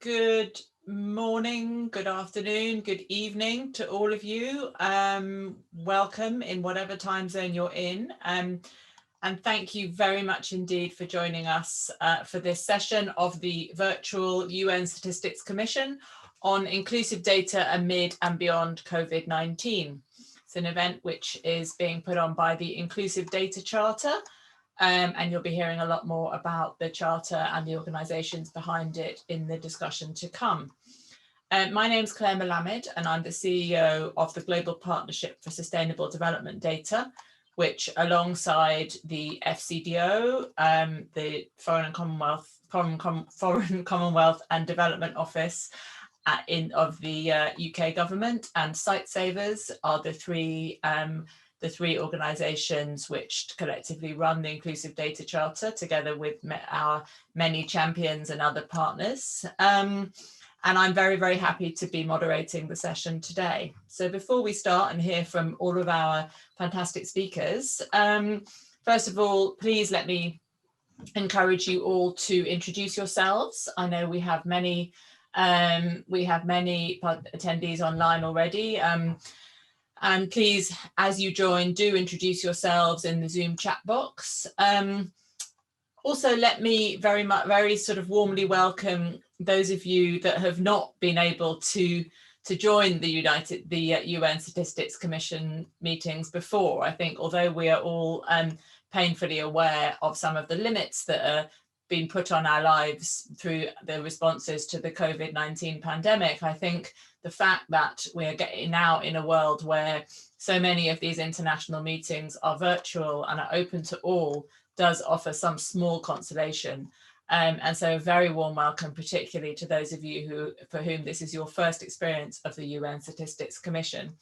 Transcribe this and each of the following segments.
Good morning, good afternoon, good evening to all of you. Welcome in whatever time zone you're in. And thank you very much indeed for joining us for this session of the virtual UN Statistics Commission on inclusive data amid and beyond COVID-19. It's an event which is being put on by the Inclusive Data Charter. And you'll be hearing a lot more about the charter and the organisations behind it in the discussion to come. My name's Claire Melamed, and I'm the CEO of the Global Partnership for Sustainable Development Data, which alongside the FCDO, the Foreign Commonwealth and Development Office of the UK government, and Sightsavers are the three organisations which collectively run the Inclusive Data Charter together with our many champions and other partners. And I'm very, very happy to be moderating the session today. So before we start and hear from all of our fantastic speakers, first of all, please let me encourage you all to introduce yourselves. I know we have many attendees online already. And please, as you join, do introduce yourselves in the Zoom chat box. Also, let me very sort of warmly welcome those of you that have not been able to join the UN Statistics Commission meetings before. I think although we are all painfully aware of some of the limits that are being put on our lives through the responses to the COVID-19 pandemic, I think the fact that we're getting now in a world where so many of these international meetings are virtual and are open to all does offer some small consolation. And so a very warm welcome, particularly to those of you for whom this is your first experience of the UN Statistics Commission.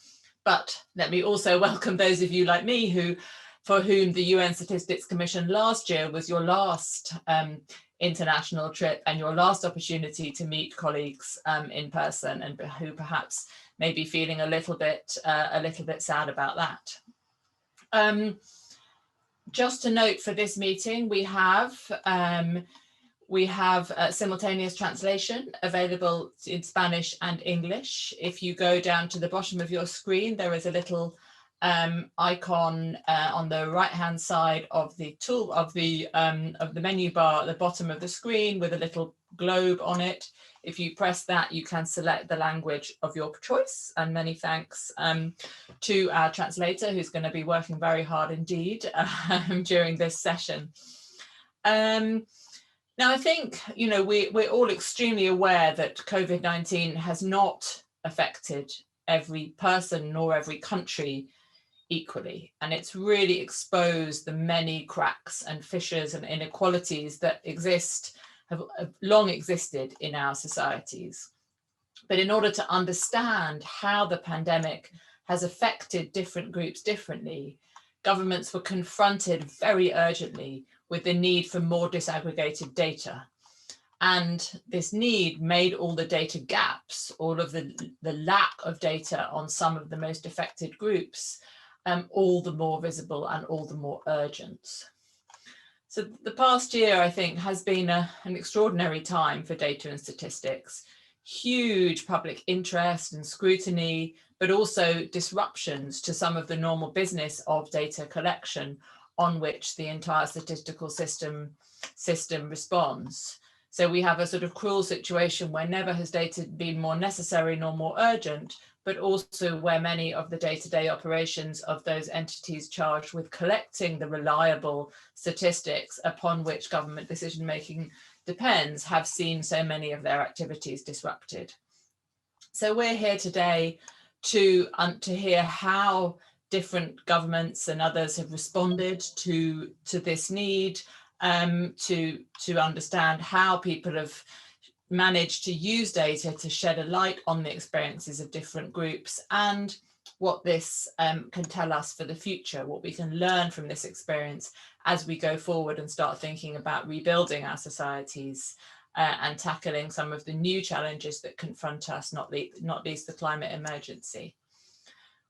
But let me also welcome those of you like me for whom the UN Statistics Commission last year was your last international trip and your last opportunity to meet colleagues in person, and who perhaps may be feeling a little bit sad about that. Just to note for this meeting, we have simultaneous translation available in Spanish and English. If you go down to the bottom of your screen, there is a little icon on the right hand side of the menu bar at the bottom of the screen with a little globe on it. If you press that, you can select the language of your choice. And many thanks to our translator, who's going to be working very hard indeed during this session. Now, I think, you know, we're all extremely aware that COVID-19 has not affected every person nor every country equally, and it's really exposed the many cracks and fissures and inequalities that have long existed in our societies. But in order to understand how the pandemic has affected different groups differently, governments were confronted very urgently with the need for more disaggregated data. And this need made all the data gaps, all of the lack of data on some of the most affected groups, all the more visible and all the more urgent. So the past year, I think, has been an extraordinary time for data and statistics. Huge public interest and scrutiny, but also disruptions to some of the normal business of data collection on which the entire statistical system responds. So we have a sort of cruel situation where never has data been more necessary nor more urgent, but also where many of the day-to-day operations of those entities charged with collecting the reliable statistics upon which government decision-making depends have seen so many of their activities disrupted. So we're here today to hear how different governments and others have responded to this need, to understand how people have managed to use data to shed a light on the experiences of different groups, and what this can tell us for the future, what we can learn from this experience as we go forward and start thinking about rebuilding our societies and tackling some of the new challenges that confront us, not least the climate emergency.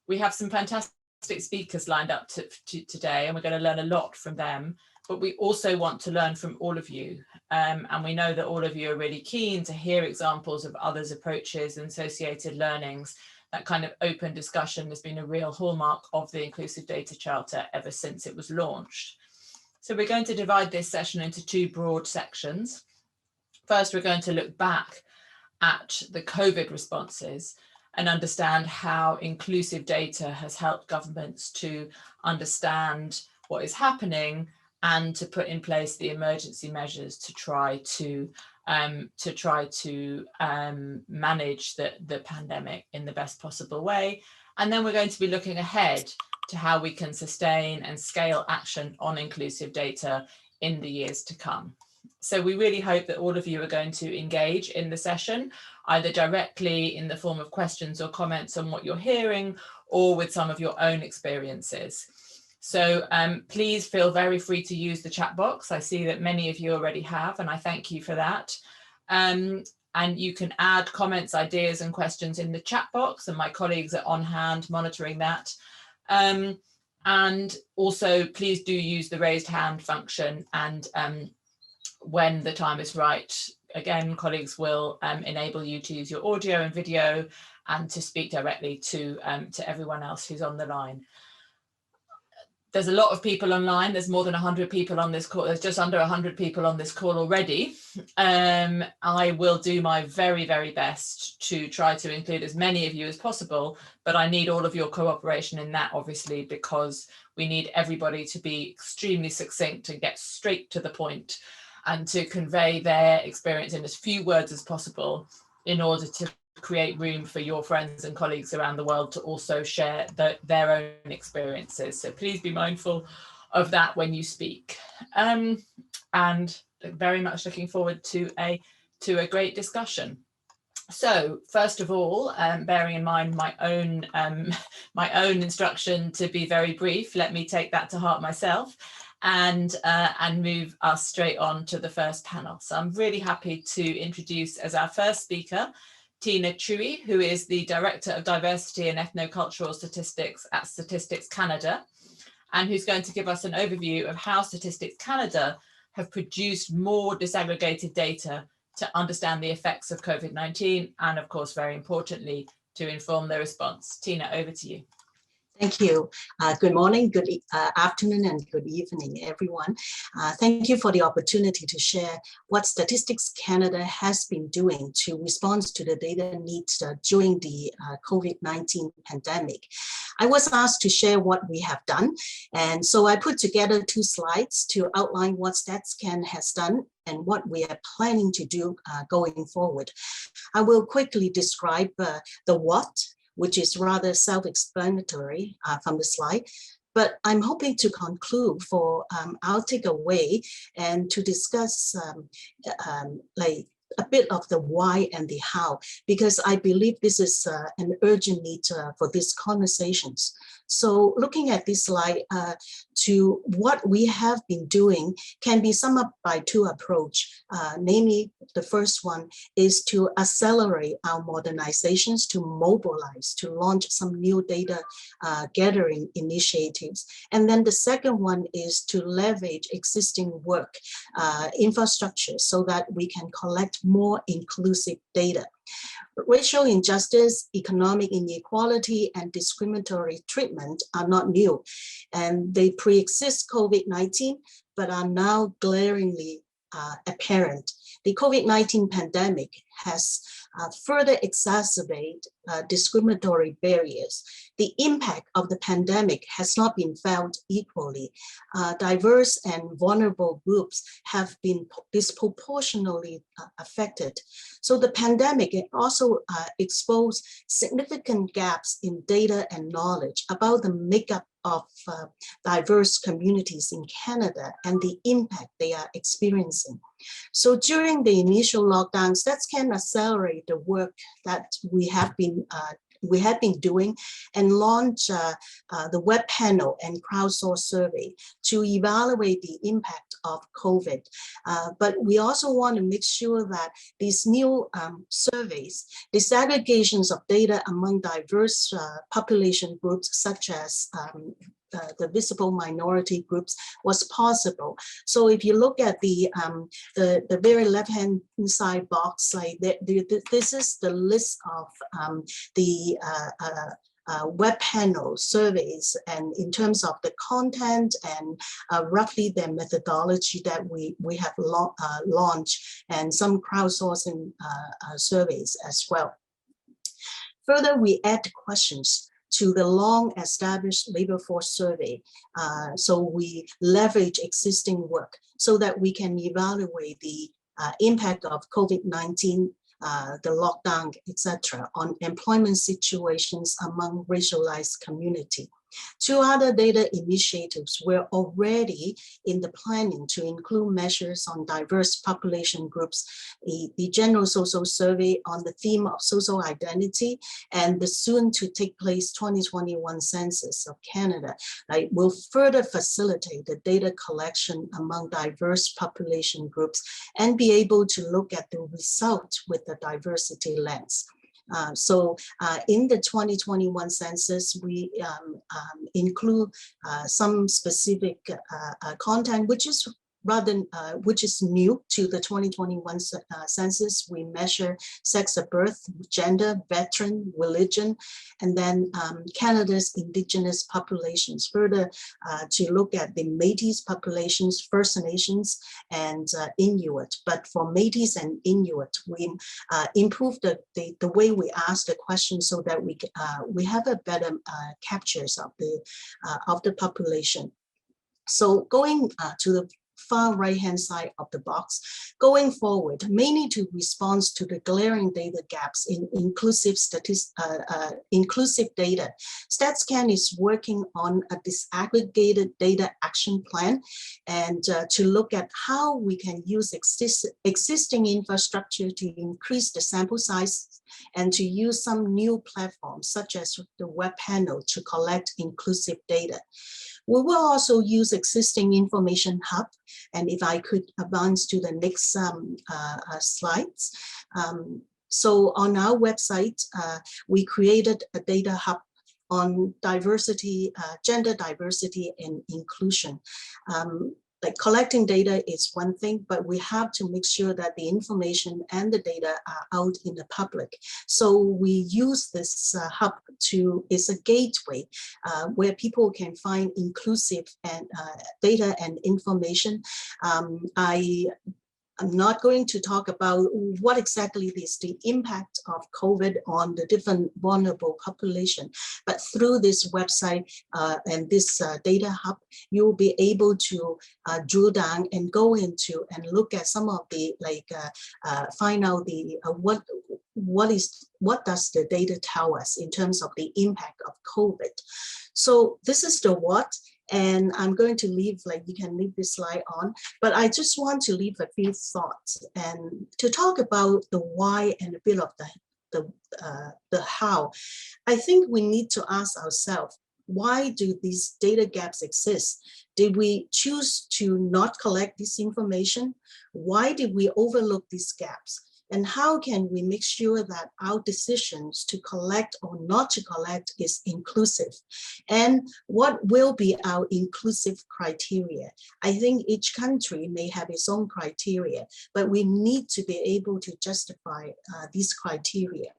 We have some fantastic speakers lined up today, and we're going to learn a lot from them. but we also want to learn from all of you. And we know that all of you are really keen to hear examples of others' approaches and associated learnings. That kind of open discussion has been a real hallmark of the Inclusive Data Charter ever since it was launched. So we're going to divide this session into two broad sections. First, we're going to look back at the COVID responses and understand how inclusive data has helped governments to understand what is happening and to put in place the emergency measures to try to manage the pandemic in the best possible way. And then we're going to be looking ahead to how we can sustain and scale action on inclusive data in the years to come. So we really hope that all of you are going to engage in the session, either directly in the form of questions or comments on what you're hearing, or with some of your own experiences. So please feel very free to use the chat box. I see that many of you already have, and I thank you for that. And you can add comments, ideas, and questions in the chat box, and my colleagues are on hand monitoring that. And also, please do use the raised hand function, and when the time is right, again, colleagues will enable you to use your audio and video and to speak directly to everyone else who's on the line. There's a lot of people online. There's more than 100 people on this call. There's just under 100 people on this call already. I will do my very, very best to try to include as many of you as possible, but I need all of your cooperation in that, obviously, because we need everybody to be extremely succinct and get straight to the point and to convey their experience in as few words as possible in order to create room for your friends and colleagues around the world to also share their own experiences. So please be mindful of that when you speak. And very much looking forward to a great discussion. So first of all, bearing in mind my own instruction to be very brief, let me take that to heart myself and move us straight on to the first panel. So I'm really happy to introduce as our first speaker, Tina Chui, who is the Director of Diversity and Ethnocultural Statistics at Statistics Canada, and who's going to give us an overview of how Statistics Canada have produced more disaggregated data to understand the effects of COVID-19 and, of course, very importantly, to inform their response. Tina, over to you. Thank you. Good morning, good afternoon, and good evening, everyone. Thank you for the opportunity to share what Statistics Canada has been doing to respond to the data needs during the COVID-19 pandemic. I was asked to share what we have done, and so I put together two slides to outline what StatsCan has done and what we are planning to do going forward. I will quickly describe the what, which is rather self-explanatory from the slide, but I'm hoping to conclude for our takeaway and to discuss like a bit of the why and the how, because I believe this is an urgent need for these conversations. So looking at this slide, to what we have been doing can be summed up by two approaches. Namely, the first one is to accelerate our modernizations, to mobilize, to launch some new data gathering initiatives. And then the second one is to leverage existing work infrastructure so that we can collect more inclusive data. Racial injustice, economic inequality, and discriminatory treatment are not new, and they pre-exist COVID-19, but are now glaringly apparent. The COVID-19 pandemic has further exacerbated discriminatory barriers. The impact of the pandemic has not been felt equally. Diverse and vulnerable groups have been disproportionately affected. So the pandemic also exposed significant gaps in data and knowledge about the makeup of diverse communities in Canada and the impact they are experiencing. So during the initial lockdown, StatsCan accelerate the work that we have been doing and launch the web panel and crowdsourced survey to evaluate the impact of COVID. But we also want to make sure that these new surveys, disaggregations of data among diverse population groups such as the visible minority groups was possible. So if you look at the very left-hand side box, like this is the list of the web panel surveys, and in terms of the content and roughly the methodology that we have launched, and some crowdsourcing surveys as well. Further, we add questions to the long-established labor force survey. So we leverage existing work so that we can evaluate the impact of COVID-19, the lockdown, etc., on employment situations among racialized community. Two other data initiatives were already in the planning to include measures on diverse population groups, the General Social Survey on the theme of social identity, and the soon to take place 2021 Census of Canada will further facilitate the data collection among diverse population groups and be able to look at the result with the diversity lens. So in the 2021 census, we include some specific content, which is new to the 2021 census. We measure sex of birth, gender, veteran, religion, and then Canada's Indigenous populations, further to look at the Métis populations, First Nations, and Inuit. But for Métis and Inuit, we improved the way we ask the question so that we have a better captures of the population. So going to the far right-hand side of the box, going forward, mainly to respond to the glaring data gaps in inclusive data, StatsCan is working on a disaggregated data action plan, and to look at how we can use existing infrastructure to increase the sample size and to use some new platforms such as the web panel to collect inclusive data. We will also use existing information hub, and if I could advance to the next slides. So on our website, we created a data hub on diversity, gender diversity and inclusion. Like collecting data is one thing, but we have to make sure that the information and the data are out in the public. So we use this hub it's a gateway where people can find inclusive and data and information. I'm not going to talk about what exactly is the impact of COVID on the different vulnerable population, but through this website and this data hub, you'll be able to drill down and go into and look at some of the find out the what does the data tell us in terms of the impact of COVID. So this is the what. And I'm going to leave, you can leave this slide on, but I just want to leave a few thoughts and to talk about the why and a bit of the how. I think we need to ask ourselves, why do these data gaps exist? Did we choose to not collect this information? Why did we overlook these gaps? And how can we make sure that our decisions to collect or not to collect is inclusive? And what will be our inclusive criteria? I think each country may have its own criteria, but we need to be able to justify these criteria.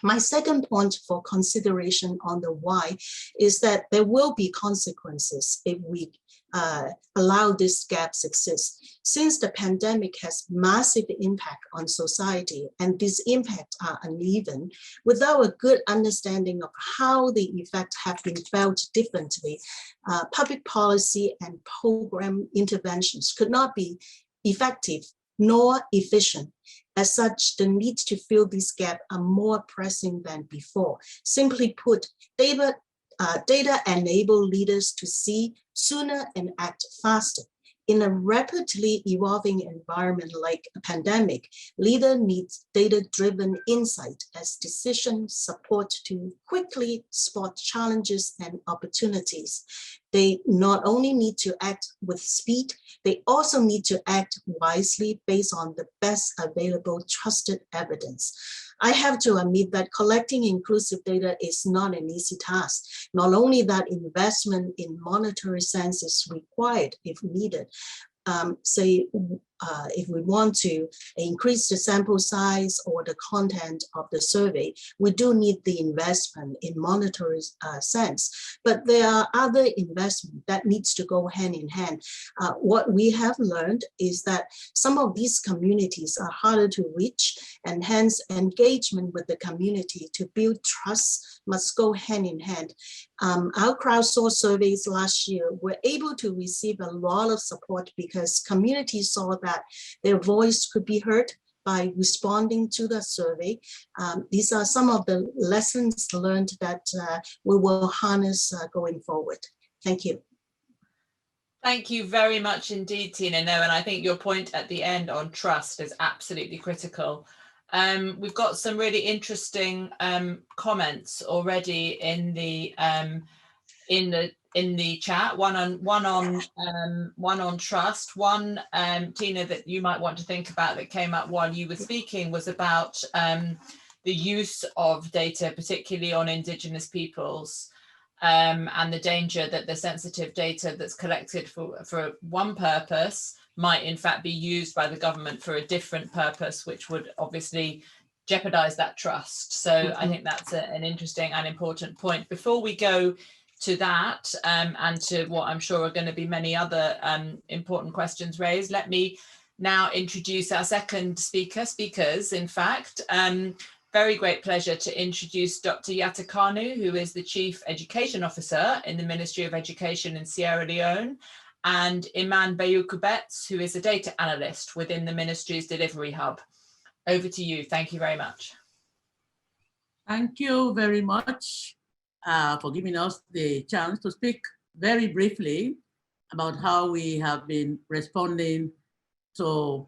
My second point for consideration on the why is that there will be consequences if we allow these gaps exist. Since the pandemic has massive impact on society and these impacts are uneven, without a good understanding of how the effects have been felt differently, public policy and program interventions could not be effective nor efficient. As such, the need to fill this gap are more pressing than before. Simply put, data enable leaders to see sooner and act faster. In a rapidly evolving environment like a pandemic, leader needs data-driven insight as decision support to quickly spot challenges and opportunities. They not only need to act with speed, they also need to act wisely based on the best available trusted evidence. I have to admit that collecting inclusive data is not an easy task. Not only that, investment in monetary sense is required if needed. If we want to increase the sample size or the content of the survey, we do need the investment in monetary sense. But there are other investments that needs to go hand in hand. What we have learned is that some of these communities are harder to reach, and hence engagement with the community to build trust must go hand in hand. Our crowdsourced surveys last year were able to receive a lot of support because communities saw that their voice could be heard by responding to the survey. These are some of the lessons learned that we will harness going forward. Thank you. Thank you very much indeed, Tina. No, and I think your point at the end on trust is absolutely critical. We've got some really interesting comments already in the chat. One on trust. One, Tina, that you might want to think about that came up while you were speaking was about the use of data, particularly on Indigenous peoples, and the danger that the sensitive data that's collected for one purpose might in fact be used by the government for a different purpose, which would obviously jeopardize that trust. So I think that's an interesting and important point. Before we go to that and to what I'm sure are going to be many other important questions raised, let me now introduce our second speakers, in fact. Very great pleasure to introduce Dr. Yatta Kanu, who is the Chief Education Officer in the Ministry of Education in Sierra Leone, and Iman Beoku-Betts, who is a data analyst within the ministry's delivery hub. Over to you. Thank you very much. Thank you very much for giving us the chance to speak very briefly about how we have been responding to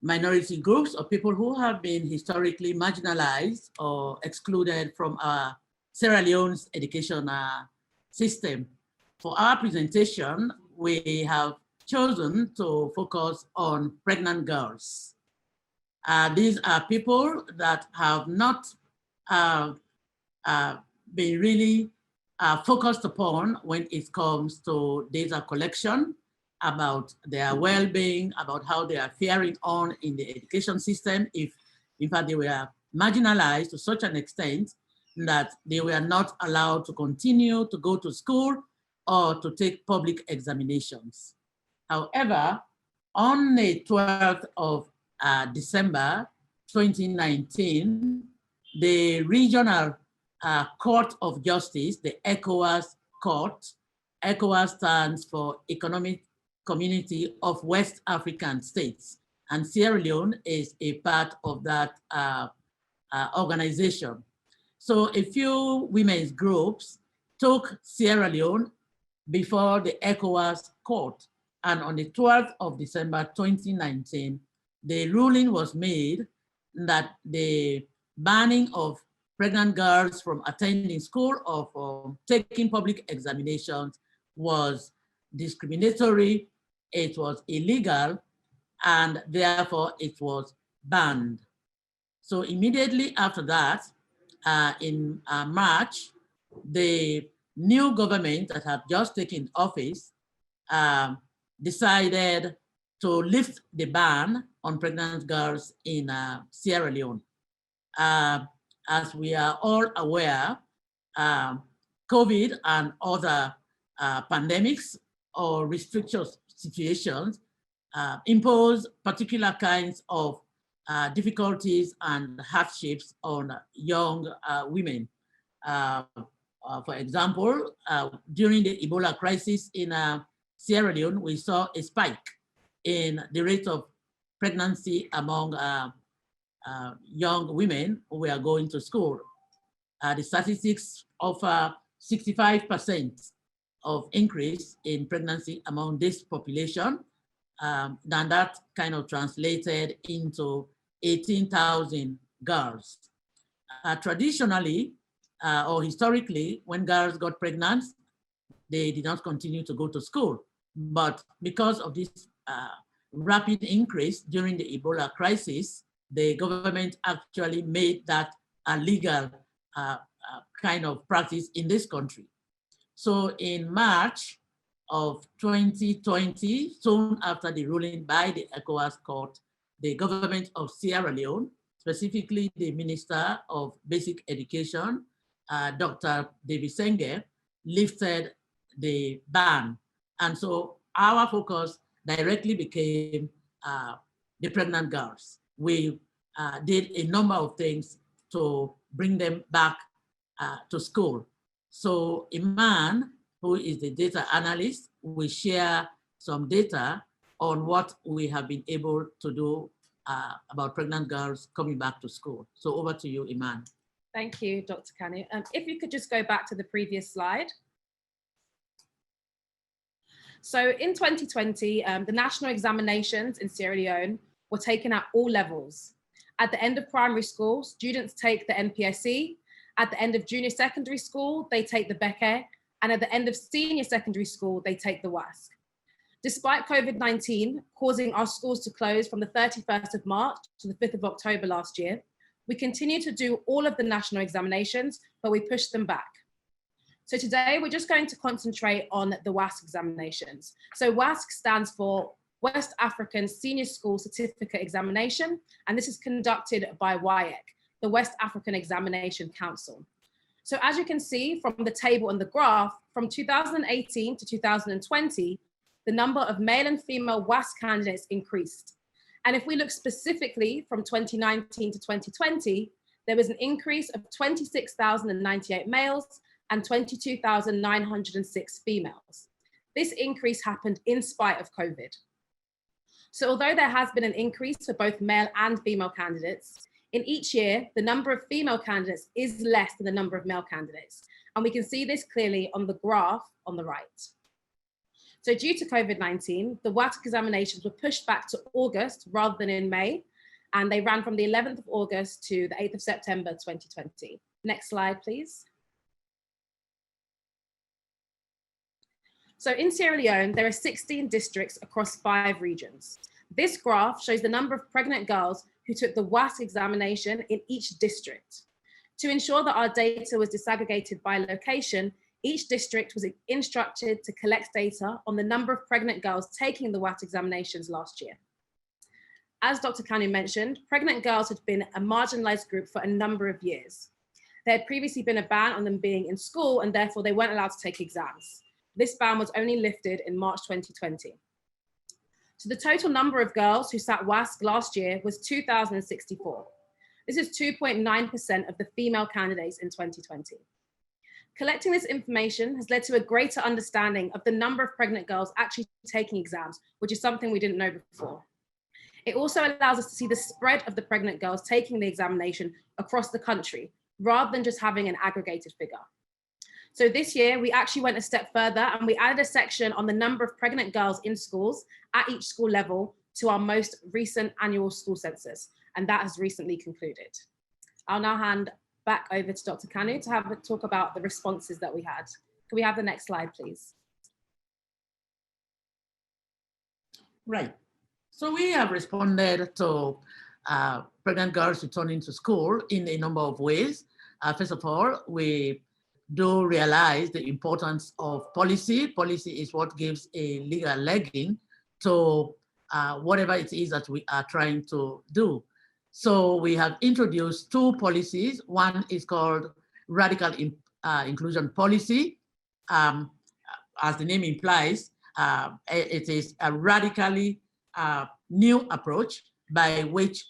minority groups or people who have been historically marginalized or excluded from our Sierra Leone's education system. For our presentation, we have chosen to focus on pregnant girls. These are people that have not been really focused upon when it comes to data collection about their well-being, about how they are faring on in the education system, if in fact they were marginalized to such an extent that they were not allowed to continue to go to school or to take public examinations. However, on the 12th of December 2019, the Regional Court of Justice, the ECOWAS Court, ECOWAS stands for Economic Community of West African States, and Sierra Leone is a part of that organization. So a few women's groups took Sierra Leone before the ECOWAS Court, and on the 12th of December 2019, the ruling was made that the banning of pregnant girls from attending school or from taking public examinations was discriminatory, it was illegal, and therefore it was banned. So immediately after that, in March, the new government that had just taken office decided to lift the ban on pregnant girls in Sierra Leone. As we are all aware, COVID and other pandemics or restrictions situations impose particular kinds of difficulties and hardships on young women. For example, during the Ebola crisis in Sierra Leone, we saw a spike in the rate of pregnancy among young women who were going to school. The statistics offer 65% of increase in pregnancy among this population. Then that kind of translated into 18,000 girls. Traditionally, or historically, when girls got pregnant, they did not continue to go to school. But because of this rapid increase during the Ebola crisis, the government actually made that a legal kind of practice in this country. So in March of 2020, soon after the ruling by the ECOWAS court, the government of Sierra Leone, specifically the Minister of Basic Education, Dr. David Senge, lifted the ban. And so our focus directly became the pregnant girls. We did a number of things to bring them back to school. So Iman, who is the data analyst, will share some data on what we have been able to do about pregnant girls coming back to school. So over to you, Iman. Thank you, Dr. Kanu. If you could just go back to the previous slide. So in 2020, the national examinations in Sierra Leone were taken at all levels. At the end of primary school, students take the NPSC. At the end of junior secondary school, they take the Beke. And at the end of senior secondary school, they take the WASC. Despite COVID-19 causing our schools to close from the 31st of March to the 5th of October last year, we continue to do all of the national examinations, but we pushed them back. So today we're just going to concentrate on the WASC examinations. So WASC stands for West African Senior School Certificate Examination, and this is conducted by WIEC, the West African Examination Council. So as you can see from the table and the graph, from 2018 to 2020, the number of male and female WASC candidates increased. And if we look specifically from 2019 to 2020, there was an increase of 26,098 males and 22,906 females. This increase happened in spite of COVID. So although there has been an increase for both male and female candidates, in each year, the number of female candidates is less than the number of male candidates. And we can see this clearly on the graph on the right. So due to COVID-19, the WASC examinations were pushed back to August rather than in May, and they ran from the 11th of August to the 8th of September, 2020. Next slide, please. So in Sierra Leone, there are 16 districts across 5 regions. This graph shows the number of pregnant girls who took the WASC examination in each district. To ensure that our data was disaggregated by location, each district was instructed to collect data on the number of pregnant girls taking the WASC examinations last year. As Dr. Kanu mentioned, pregnant girls had been a marginalized group for a number of years. There had previously been a ban on them being in school, and therefore they weren't allowed to take exams. This ban was only lifted in March 2020. So the total number of girls who sat WASC last year was 2,064. This is 2.9% of the female candidates in 2020. Collecting this information has led to a greater understanding of the number of pregnant girls actually taking exams, which is something we didn't know before. It also allows us to see the spread of the pregnant girls taking the examination across the country, rather than just having an aggregated figure. So this year, we actually went a step further and we added a section on the number of pregnant girls in schools at each school level to our most recent annual school census, and that has recently concluded. I'll now hand back over to Dr. Kanu to have a talk about the responses that we had. Can we have the next slide, please? Right. So we have responded to pregnant girls returning to school in a number of ways. First of all, we do realize the importance of policy. Policy is what gives a legal legging to whatever it is that we are trying to do. So we have introduced 2 policies. One is called Radical Inclusion Policy. As the name implies, it is a radically new approach by which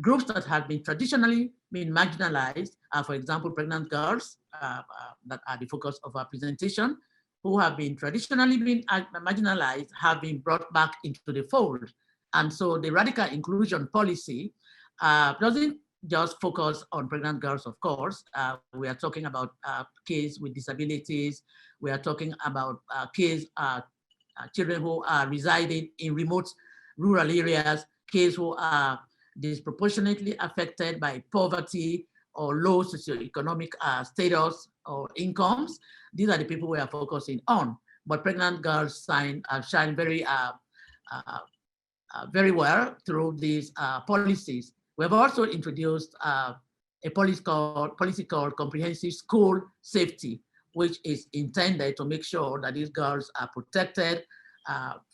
groups that have been traditionally been marginalized, for example, pregnant girls that are the focus of our presentation, who have been traditionally been marginalized, have been brought back into the fold. And so the radical inclusion policy doesn't just focus on pregnant girls, of course. We are talking about kids with disabilities. We are talking about kids, children who are residing in remote rural areas, kids who are disproportionately affected by poverty or low socioeconomic status or incomes. These are the people we are focusing on. But pregnant girls shine very very well through these policies. We have also introduced a policy called Comprehensive School Safety, which is intended to make sure that these girls are protected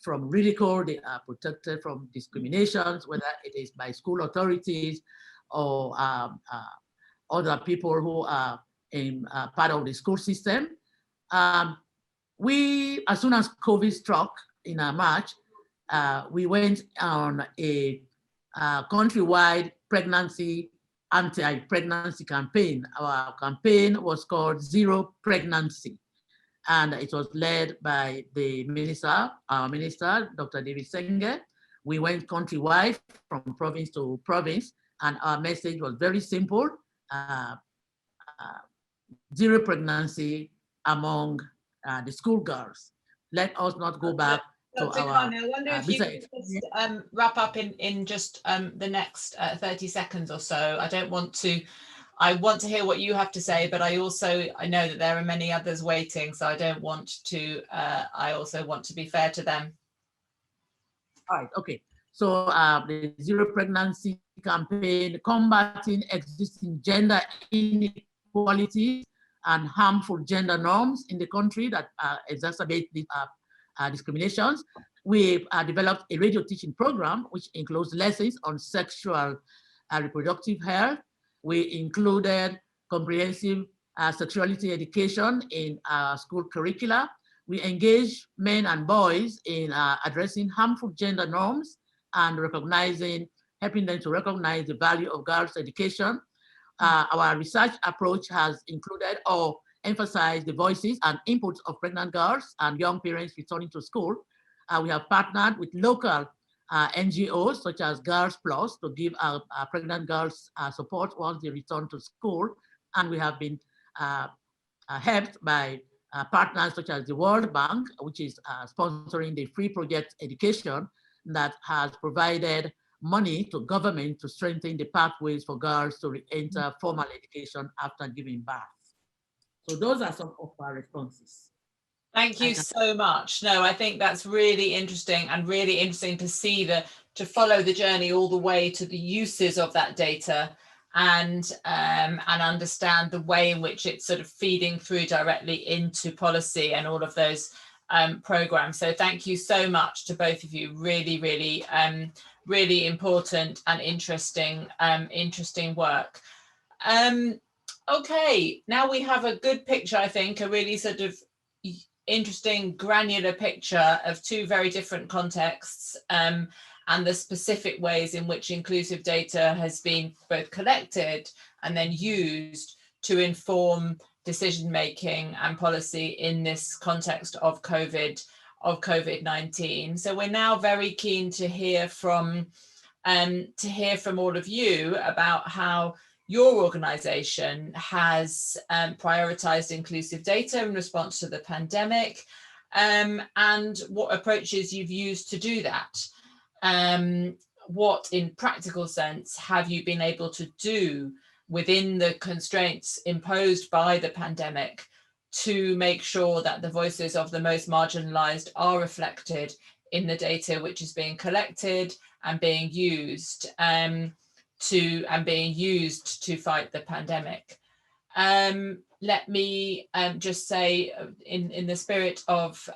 from ridicule, they are protected from discriminations, whether it is by school authorities or other people who are in part of the school system. We, as soon as COVID struck in March, we went on a countrywide anti-pregnancy campaign. Our campaign was called Zero Pregnancy, and it was led by the minister, our minister, Dr. David Senge. We went countrywide from province to province, and our message was very simple: zero pregnancy among the schoolgirls. Let us not go back to our. I wonder if you could just wrap up in just the next 30 seconds or so. I want to hear what you have to say, but I know that there are many others waiting, so I don't want to, I also want to be fair to them. All right, okay. So the Zero Pregnancy Campaign, combating existing gender inequalities and harmful gender norms in the country that exacerbate these discriminations. We developed a radio teaching program, which includes lessons on sexual reproductive health. We included comprehensive sexuality education in school curricula. We engage men and boys in addressing harmful gender norms and helping them to recognize the value of girls' education. Our research approach has included or emphasized the voices and inputs of pregnant girls and young parents returning to school. We have partnered with local NGOs such as Girls Plus to give our pregnant girls support once they return to school. And we have been helped by partners such as the World Bank, which is sponsoring the Free Project Education that has provided money to government to strengthen the pathways for girls to enter formal education after giving birth. So those are some of our responses. Thank you so much. No, I think that's really interesting, and really interesting to see to follow the journey all the way to the uses of that data, and understand the way in which it's sort of feeding through directly into policy and all of those programs. So thank you so much to both of you. Really, really, really important and interesting work. Okay, now we have a good picture, I think, a really sort of interesting granular picture of two very different contexts, and the specific ways in which inclusive data has been both collected and then used to inform decision-making and policy in this context of COVID-19. So we're now very keen to hear from all of you about how your organization has prioritized inclusive data in response to the pandemic, and what approaches you've used to do that. What, in practical sense, have you been able to do within the constraints imposed by the pandemic to make sure that the voices of the most marginalized are reflected in the data which is being collected and being used to fight the pandemic? Let me just say, in the spirit of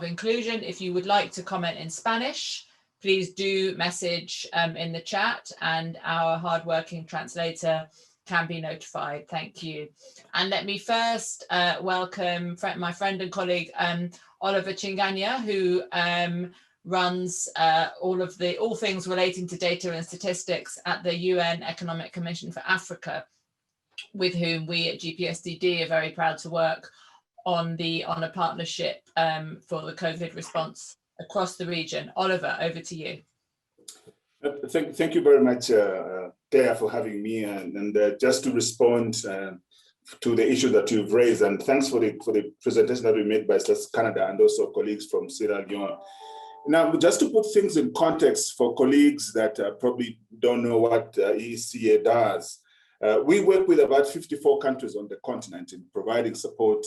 inclusion, if you would like to comment in Spanish, please do message in the chat, and our hardworking translator can be notified. Thank you. And let me first welcome my friend and colleague Oliver Chinganya, who runs all things relating to data and statistics at the UN Economic Commission for Africa, with whom we at GPSDD are very proud to work on a partnership for the COVID response across the region. Oliver, over to you. Thank you very much, Thea, for having me, and just to respond to the issue that you've raised, and thanks for the presentation that we made by Canada and also colleagues from Sierra Leone. Now, just to put things in context for colleagues that probably don't know what ECA does, We work with about 54 countries on the continent in providing support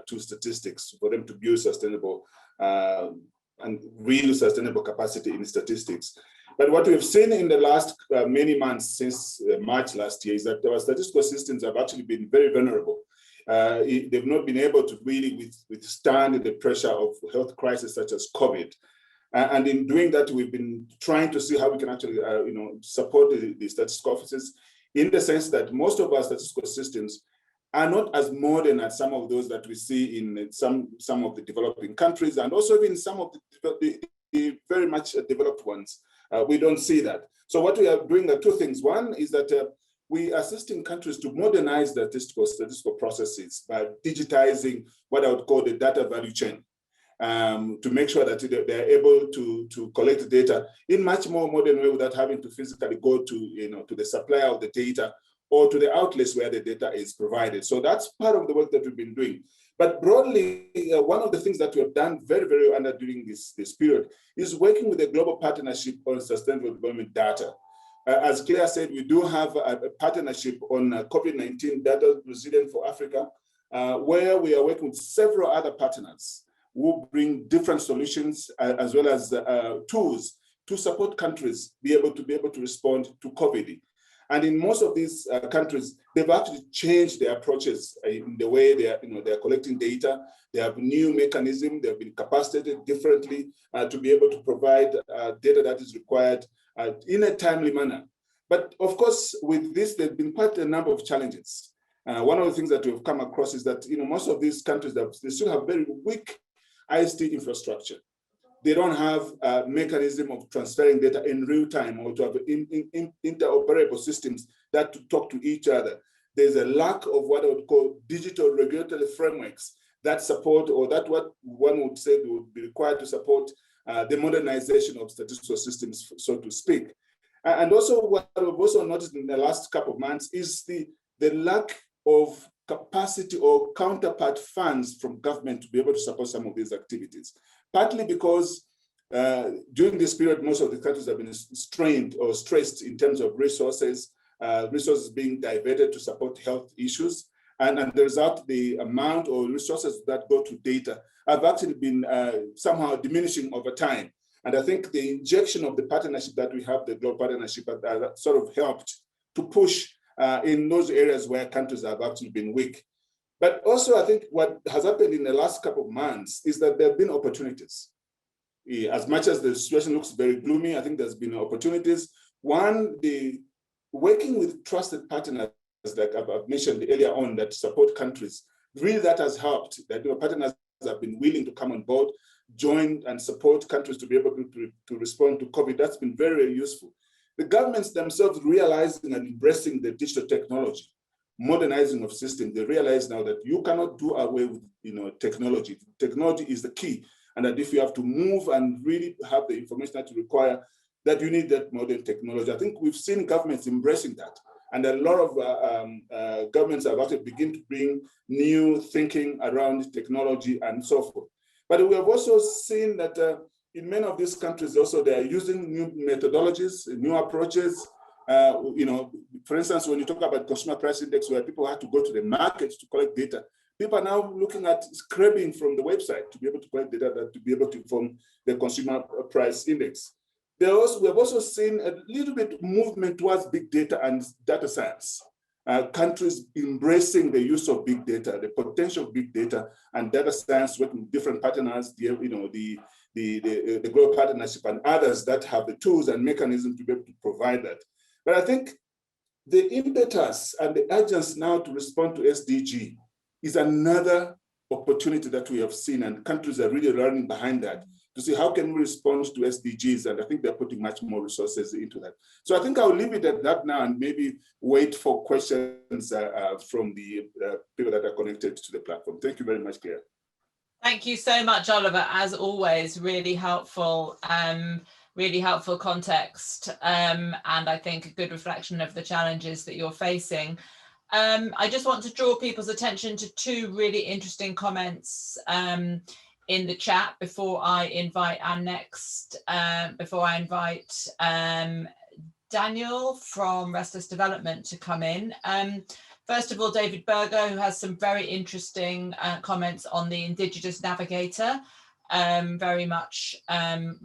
to statistics for them to build sustainable and real sustainable capacity in statistics. But what we've seen in the last many months since March last year is that our statistical systems have actually been very vulnerable. They've not been able to really withstand the pressure of health crises such as COVID. And in doing that, we've been trying to see how we can actually support the statistical offices, in the sense that most of our statistical systems are not as modern as some of those that we see in some of the developing countries, and also in some of the very much developed ones. We don't see that. So what we are doing are two things. One is that we are assisting countries to modernize their statistical processes by digitizing what I would call the data value chain, to make sure that they're able to collect data in much more modern way without having to physically go to the supplier of the data or to the outlets where the data is provided. So that's part of the work that we've been doing. But broadly, one of the things that we have done very, very well during this period is working with a global partnership on sustainable development data. As Claire said, we do have a partnership on COVID-19 data resilient for Africa, where we are working with several other partners who bring different solutions as well as tools to support countries be able to respond to COVID. And in most of these countries, they've actually changed their approaches in the way they're collecting data. They have new mechanisms. They've been capacitated differently to be able to provide data that is required in a timely manner. But of course, with this, there've been quite a number of challenges. One of the things that we've come across is that most of these countries, they still have very weak IST infrastructure. They don't have a mechanism of transferring data in real time or to have interoperable systems that to talk to each other. There's a lack of what I would call digital regulatory frameworks that support, or that what one would say would be required to support the modernization of statistical systems, so to speak. And also what we've also noticed in the last couple of months is the lack of capacity or counterpart funds from government to be able to support some of these activities. Partly because during this period, most of the countries have been strained or stressed in terms of resources being diverted to support health issues. And as a result, the amount or resources that go to data have actually been somehow diminishing over time. And I think the injection of the partnership that we have, the global partnership, that sort of helped to push in those areas where countries have actually been weak. But also, I think what has happened in the last couple of months is that there have been opportunities. As much as the situation looks very gloomy, I think there's been opportunities. One, the working with trusted partners, like I've mentioned earlier on, that support countries, really that has helped. That partners have been willing to come on board, join and support countries to be able to respond to COVID. That's been very, very useful. The governments themselves realizing and embracing the digital technology, modernizing of systems, they realize now that you cannot do away with technology. Technology is the key, and that if you have to move and really have the information that you require, that you need that modern technology. I think we've seen governments embracing that, and a lot of governments have actually begun to bring new thinking around technology and so forth. But we have also seen that in many of these countries also they are using new methodologies, new approaches. For instance, when you talk about consumer price index, where people had to go to the market to collect data, people are now looking at scraping from the website to be able to collect data to be able to inform the consumer price index. We have also seen a little bit movement towards big data and data science. Countries embracing the use of big data, the potential of big data and data science, working with different partners, the global partnership and others that have the tools and mechanisms to be able to provide that. But I think the impetus and the urgency now to respond to SDG is another opportunity that we have seen, and countries are really running behind that to see how can we respond to SDGs, and I think they're putting much more resources into that. So I think I'll leave it at that now and maybe wait for questions from the people that are connected to the platform. Thank you very much, Claire. Thank you so much, Oliver. As always, really helpful context, and I think a good reflection of the challenges that you're facing. I just want to draw people's attention to two really interesting comments in the chat before I invite our next, Daniel from Restless Development to come in. First of all, David Berger, who has some very interesting comments on the Indigenous Navigator. Very much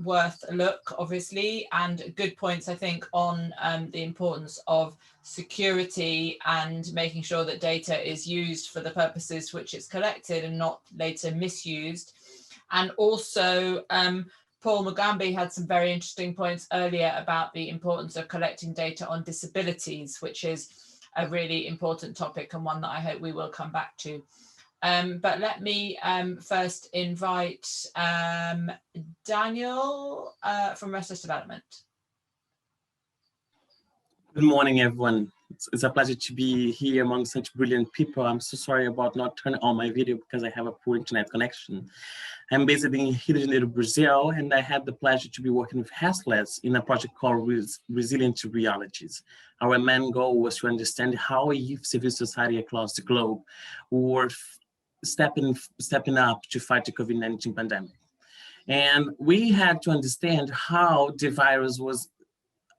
worth a look, obviously, and good points, I think, on the importance of security and making sure that data is used for the purposes which it's collected and not later misused. And also, Paul Mugambi had some very interesting points earlier about the importance of collecting data on disabilities, which is a really important topic and one that I hope we will come back to. But let me first invite Daniel from Restless Development. Good morning, everyone. It's a pleasure to be here among such brilliant people. I'm so sorry about not turning on my video because I have a poor internet connection. I'm based in Rio de Janeiro, Brazil, and I had the pleasure to be working with Restless in a project called Resilient Realities. Our main goal was to understand how youth civil society across the globe were stepping up to fight the COVID-19 pandemic. And we had to understand how the virus was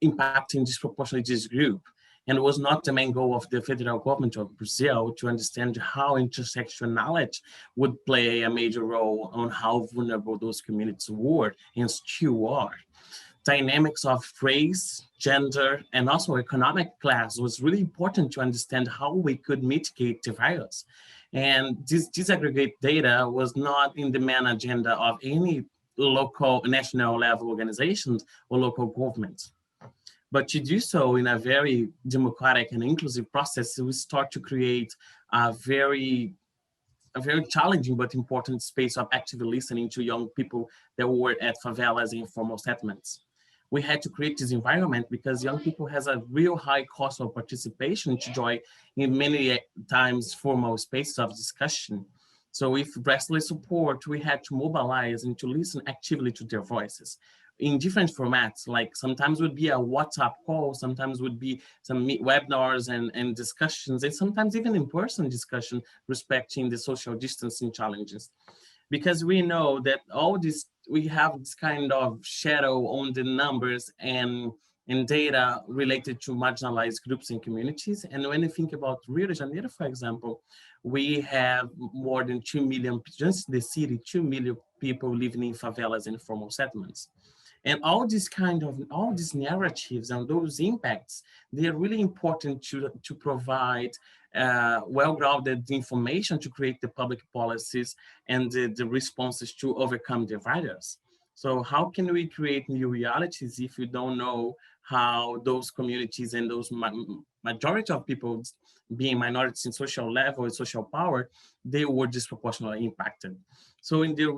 impacting disproportionately this group. And it was not the main goal of the federal government of Brazil to understand how intersectionality would play a major role on how vulnerable those communities were and still are. Dynamics of race, gender, and also economic class was really important to understand how we could mitigate the virus. And this disaggregate data was not in the main agenda of any local, national level organizations or local governments. But to do so in a very democratic and inclusive process, we start to create a very challenging but important space of actively listening to young people that were at favelas and informal settlements. We had to create this environment because young people has a real high cost of participation to join in many times formal spaces of discussion. So with Restless support, we had to mobilize and to listen actively to their voices in different formats, like sometimes would be a WhatsApp call, sometimes would be some webinars and discussions, and sometimes even in-person discussion respecting the social distancing challenges. Because we know that all this, we have this kind of shadow on the numbers and data related to marginalized groups and communities. And when you think about Rio de Janeiro, for example, we have more than 2 million, just the city, 2 million people living in favelas and informal settlements. And all these narratives and those impacts, they are really important to provide well-grounded information to create the public policies and the responses to overcome the virus. So how can we create new realities if we don't know how those communities and those majority of people being minorities in social level and social power, they were disproportionately impacted. So in the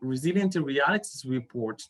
Resilient Realities report,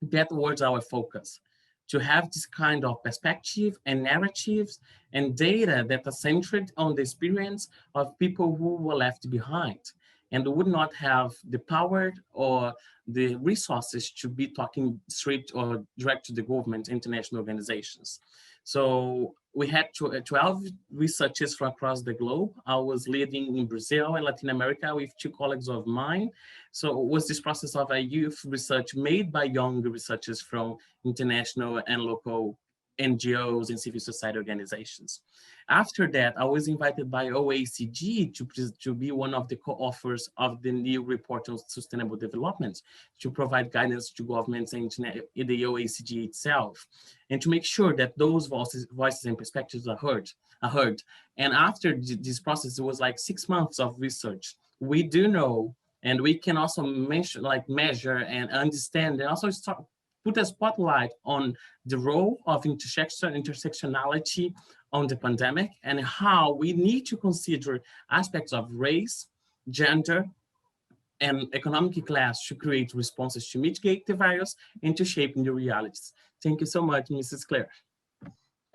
that was our focus, to have this kind of perspective and narratives and data that are centered on the experience of people who were left behind and would not have the power or the resources to be talking straight or direct to the government, international organizations. So we had 12 researchers from across the globe. I was leading in Brazil and Latin America with 2 colleagues of mine. So it was this process of a youth research made by young researchers from international and local NGOs and civil society organizations. After that, I was invited by OECD to be one of the co-authors of the new report on sustainable development, to provide guidance to governments and the OECD itself, and to make sure that those voices and perspectives are heard. And after this process, it was like 6 months of research. We do know, and we can also measure and understand, and also put a spotlight on the role of intersectionality on the pandemic and how we need to consider aspects of race, gender, and economic class to create responses to mitigate the virus and to shape new realities. Thank you so much, Mrs. Claire.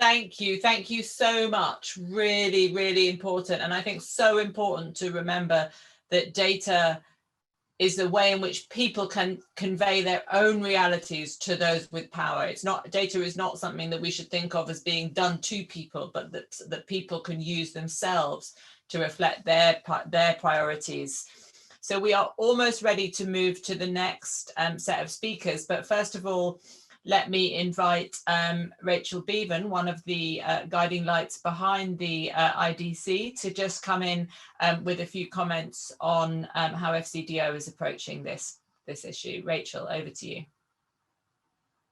Thank you so much. Really, really important. And I think so important to remember that data is the way in which people can convey their own realities to those with power. Data is not something that we should think of as being done to people, but that people can use themselves to reflect their priorities. So we are almost ready to move to the next set of speakers. But first of all, let me invite Rachel Bevan, one of the guiding lights behind the IDC, to just come in with a few comments on how FCDO is approaching this issue. Rachel, over to you.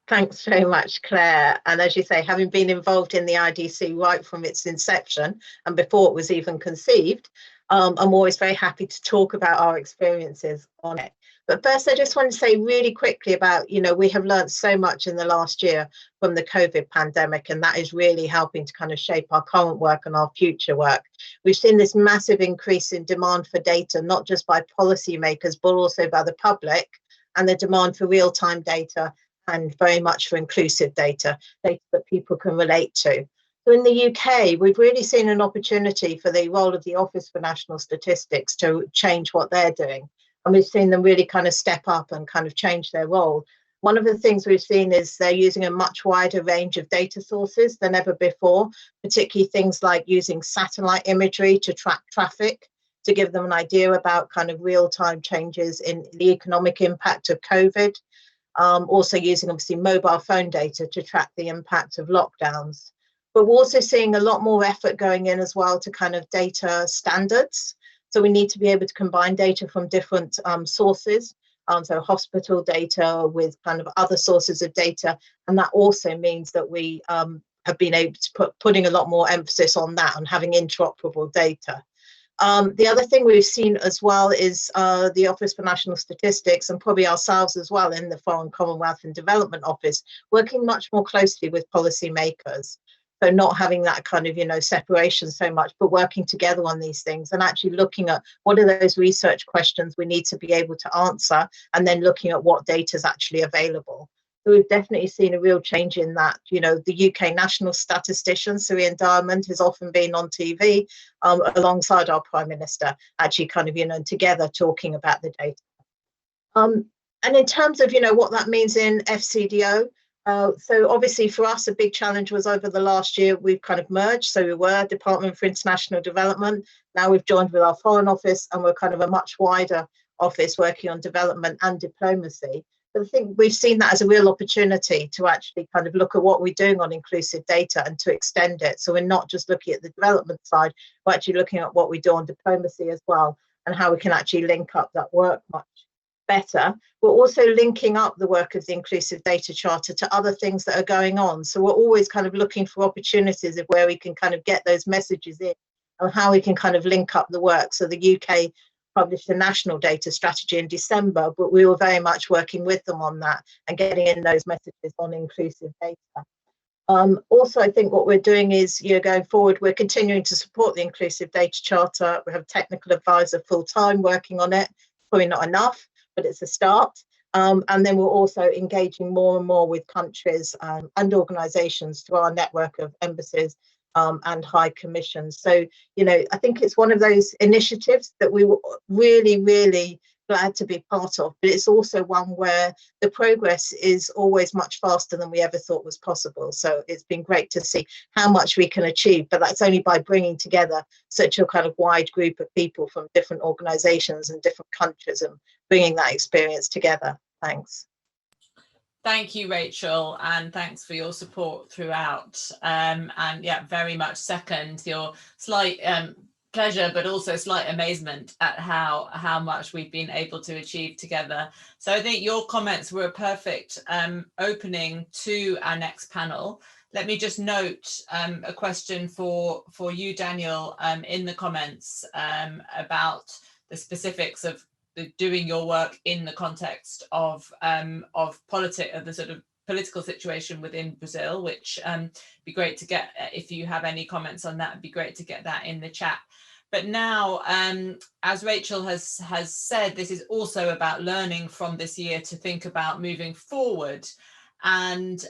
Thanks very much, Claire. And as you say, having been involved in the IDC right from its inception and before it was even conceived, I'm always very happy to talk about our experiences on it. But first, I just want to say really quickly about, we have learned so much in the last year from the COVID pandemic, and that is really helping to kind of shape our current work and our future work. We've seen this massive increase in demand for data, not just by policymakers, but also by the public, and the demand for real-time data and very much for inclusive data that people can relate to. So in the UK, we've really seen an opportunity for the role of the Office for National Statistics to change what they're doing. And we've seen them really kind of step up and kind of change their role. One of the things we've seen is they're using a much wider range of data sources than ever before, particularly things like using satellite imagery to track traffic, to give them an idea about kind of real-time changes in the economic impact of COVID. Also using obviously mobile phone data to track the impact of lockdowns. But we're also seeing a lot more effort going in as well to kind of data standards. So we need to be able to combine data from different sources, so hospital data with kind of other sources of data. And that also means that we have been able to putting a lot more emphasis on that and having interoperable data. The other thing we've seen as well is the Office for National Statistics, and probably ourselves as well in the Foreign, Commonwealth and Development Office, working much more closely with policymakers. So not having that kind of, separation so much, but working together on these things and actually looking at what are those research questions we need to be able to answer, and then looking at what data is actually available. So we've definitely seen a real change in that. The UK national statistician, Sir Ian Diamond, has often been on TV alongside our Prime Minister, actually kind of, together talking about the data. And in terms of, what that means in FCDO, so obviously for us, a big challenge was over the last year, we've kind of merged. So we were Department for International Development. Now we've joined with our Foreign Office, and we're kind of a much wider office working on development and diplomacy. But I think we've seen that as a real opportunity to actually kind of look at what we're doing on inclusive data and to extend it. So we're not just looking at the development side, we're actually looking at what we do on diplomacy as well, and how we can actually link up that work much better. We're also linking up the work of the Inclusive Data Charter to other things that are going on. So we're always kind of looking for opportunities of where we can kind of get those messages in and how we can kind of link up the work. So the UK published a national data strategy in December, but we were very much working with them on that and getting in those messages on inclusive data. Also, I think what we're doing is, going forward, we're continuing to support the Inclusive Data Charter. We have a technical advisor full-time working on it. Probably not enough, but it's a start. And then we're also engaging more and more with countries and organisations through our network of embassies and high commissions. So, I think it's one of those initiatives that we were really, really glad to be part of, but it's also one where the progress is always much faster than we ever thought was possible. So it's been great to see how much we can achieve, but that's only by bringing together such a kind of wide group of people from different organizations and different countries and bringing that experience together. Thanks. Thank you, Rachel, and thanks for your support throughout. And yeah, very much second your slight pleasure, but also slight amazement at how much we've been able to achieve together. So I think your comments were a perfect opening to our next panel. Let me just note a question for you, Daniel, in the comments about the specifics of doing your work in the context of the sort of political situation within Brazil, which be great to get, if you have any comments on that, it'd be great to get that in the chat. But now, as Rachel has said, this is also about learning from this year to think about moving forward and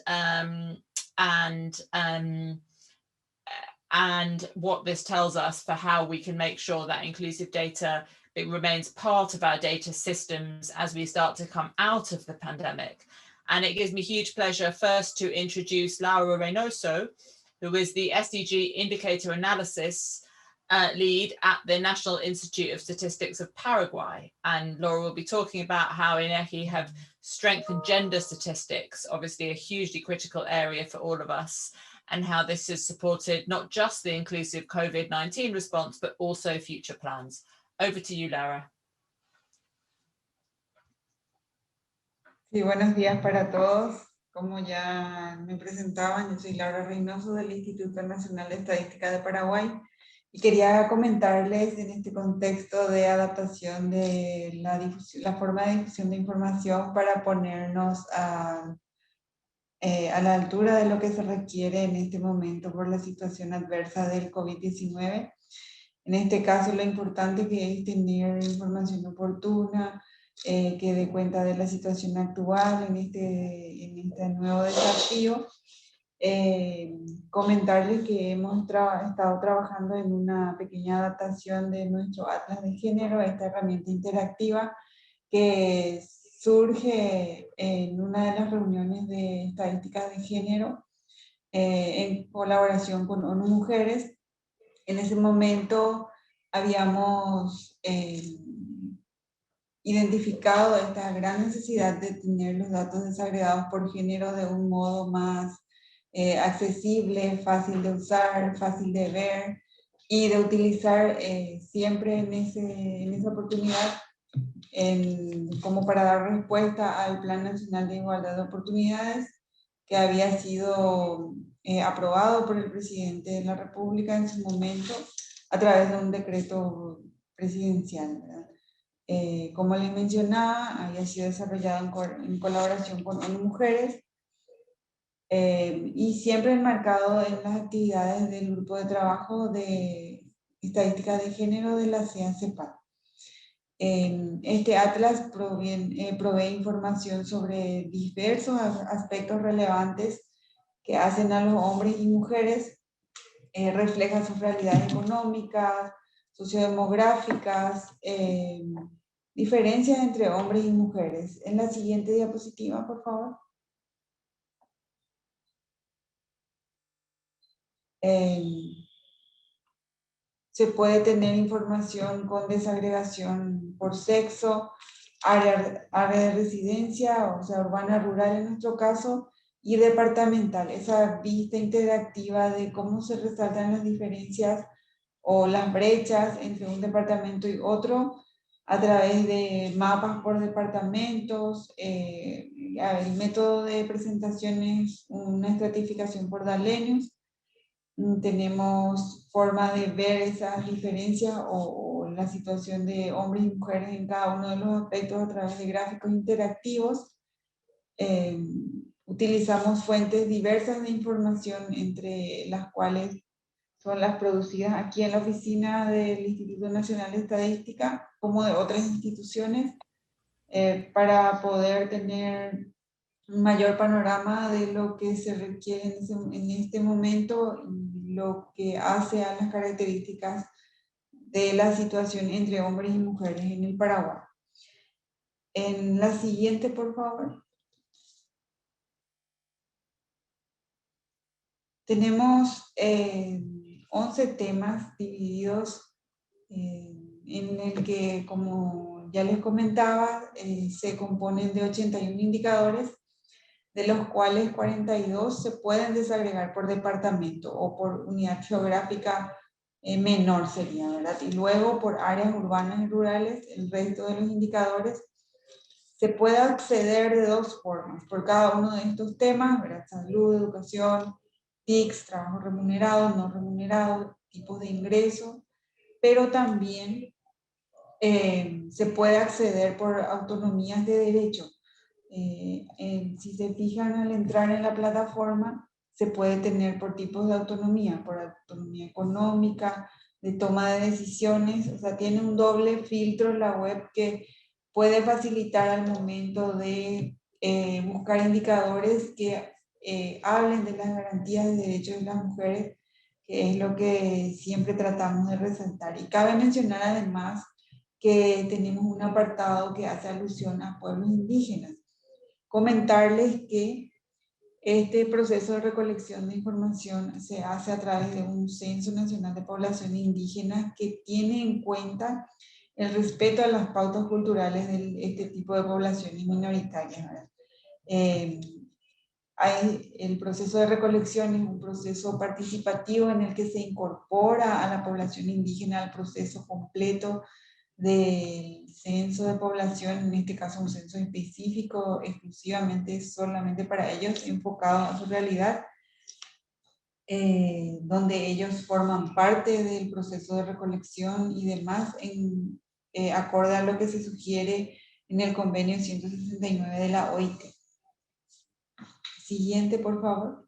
what this tells us for how we can make sure that inclusive data, it remains part of our data systems as we start to come out of the pandemic. And it gives me huge pleasure first to introduce Laura Reinoso, who is the SDG Indicator Analysis lead at the National Institute of Statistics of Paraguay. And Laura will be talking about how INEGI have strengthened gender statistics, obviously a hugely critical area for all of us, and how this has supported not just the inclusive COVID-19 response, but also future plans. Over to you, Laura. Sí, buenos días para todos. Como ya me presentaban, yo soy Laura Reinoso del Instituto Nacional de Estadística de Paraguay y quería comentarles en este contexto de adaptación de la forma de difusión de información para ponernos a la altura de lo que se requiere en este momento por la situación adversa del COVID-19. En este caso, lo importante que es tener información oportuna, que dé cuenta de la situación actual en este nuevo desafío. Comentarles que hemos estado trabajando en una pequeña adaptación de nuestro Atlas de Género, esta herramienta interactiva que surge en una de las reuniones de estadísticas de género en colaboración con ONU Mujeres. En ese momento habíamos identificado esta gran necesidad de tener los datos desagregados por género de un modo más accesible, fácil de usar, fácil de ver y de utilizar siempre en esa oportunidad como para dar respuesta al Plan Nacional de Igualdad de Oportunidades que había sido aprobado por el presidente de la República en su momento a través de un decreto presidencial, ¿verdad? Como les mencionaba, había sido desarrollado en colaboración con ONU Mujeres y siempre enmarcado en las actividades del grupo de trabajo de estadísticas de género de la CEPAL. Este atlas provee información sobre diversos aspectos relevantes que hacen a los hombres y mujeres, refleja sus realidades económicas, sociodemográficas, diferencias entre hombres y mujeres. En la siguiente diapositiva, por favor. Se puede tener información con desagregación por sexo, área de residencia, o sea, urbana, rural en nuestro caso, y departamental, esa vista interactiva de cómo se resaltan las diferencias o las brechas entre un departamento y otro a través de mapas por departamentos. El método de presentación es una estratificación por dalenios. Tenemos forma de ver esas diferencias o la situación de hombres y mujeres en cada uno de los aspectos a través de gráficos interactivos. Utilizamos fuentes diversas de información, entre las cuales son las producidas aquí en la oficina del Instituto Nacional de Estadística, como de otras instituciones, para poder tener un mayor panorama de lo que se requiere en este momento y lo que hace a las características de la situación entre hombres y mujeres en el Paraguay. En la siguiente, por favor. Tenemos 11 temas divididos en el que, como ya les comentaba, se componen de 81 indicadores, de los cuales 42 se pueden desagregar por departamento o por unidad geográfica menor sería, ¿verdad? Y luego por áreas urbanas y rurales, el resto de los indicadores se puede acceder de dos formas, por cada uno de estos temas, ¿verdad? Salud, educación, TICs, trabajo remunerado, no remunerado, tipos de ingreso, pero también se puede acceder por autonomías de derecho. Si se fijan al entrar en la plataforma, se puede tener por tipos de autonomía, por autonomía económica, de toma de decisiones, o sea, tiene un doble filtro la web que puede facilitar al momento de buscar indicadores que hablen de las garantías de derechos de las mujeres, que es lo que siempre tratamos de resaltar. Y cabe mencionar además que tenemos un apartado que hace alusión a pueblos indígenas. Comentarles que Este proceso de recolección de información se hace a través de un Censo Nacional de Población Indígena que tiene en cuenta el respeto a las pautas culturales de este tipo de poblaciones minoritarias, ¿verdad? El proceso de recolección es un proceso participativo en el que se incorpora a la población indígena al proceso completo del censo de población, en este caso un censo específico, exclusivamente, solamente para ellos, enfocado a su realidad, donde ellos forman parte del proceso de recolección y demás, acorde a lo que se sugiere en el convenio 169 de la OIT. Siguiente, por favor.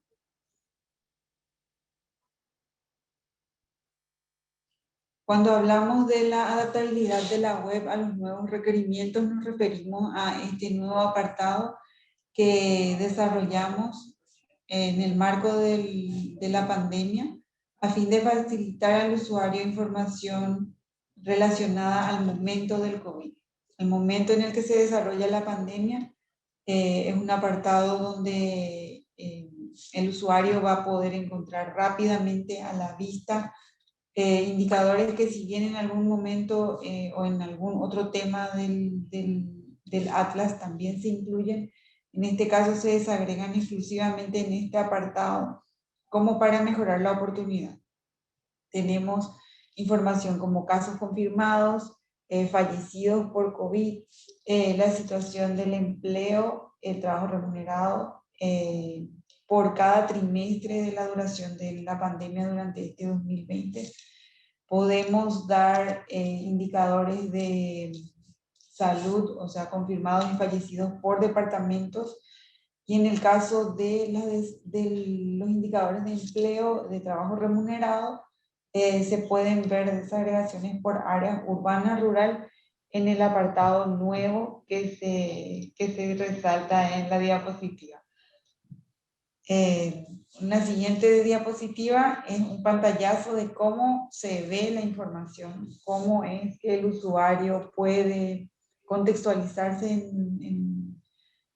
Cuando hablamos de la adaptabilidad de la web a los nuevos requerimientos, nos referimos a este nuevo apartado que desarrollamos en el marco de la pandemia a fin de facilitar al usuario información relacionada al momento del COVID. El momento en el que se desarrolla la pandemia es un apartado donde el usuario va a poder encontrar rápidamente a la vista indicadores que si bien en algún momento o en algún otro tema del Atlas también se incluyen, en este caso se desagregan exclusivamente en este apartado como para mejorar la oportunidad. Tenemos información como casos confirmados, fallecidos por COVID, la situación del empleo, el trabajo remunerado, por cada trimestre de la duración de la pandemia durante este 2020. Podemos dar indicadores de salud, o sea, confirmados y fallecidos por departamentos. Y en el caso de los indicadores de empleo, de trabajo remunerado, se pueden ver desagregaciones por áreas urbana, rural, en el apartado nuevo que se resalta en la diapositiva. La siguiente diapositiva es un pantallazo de cómo se ve la información, cómo es que el usuario puede contextualizarse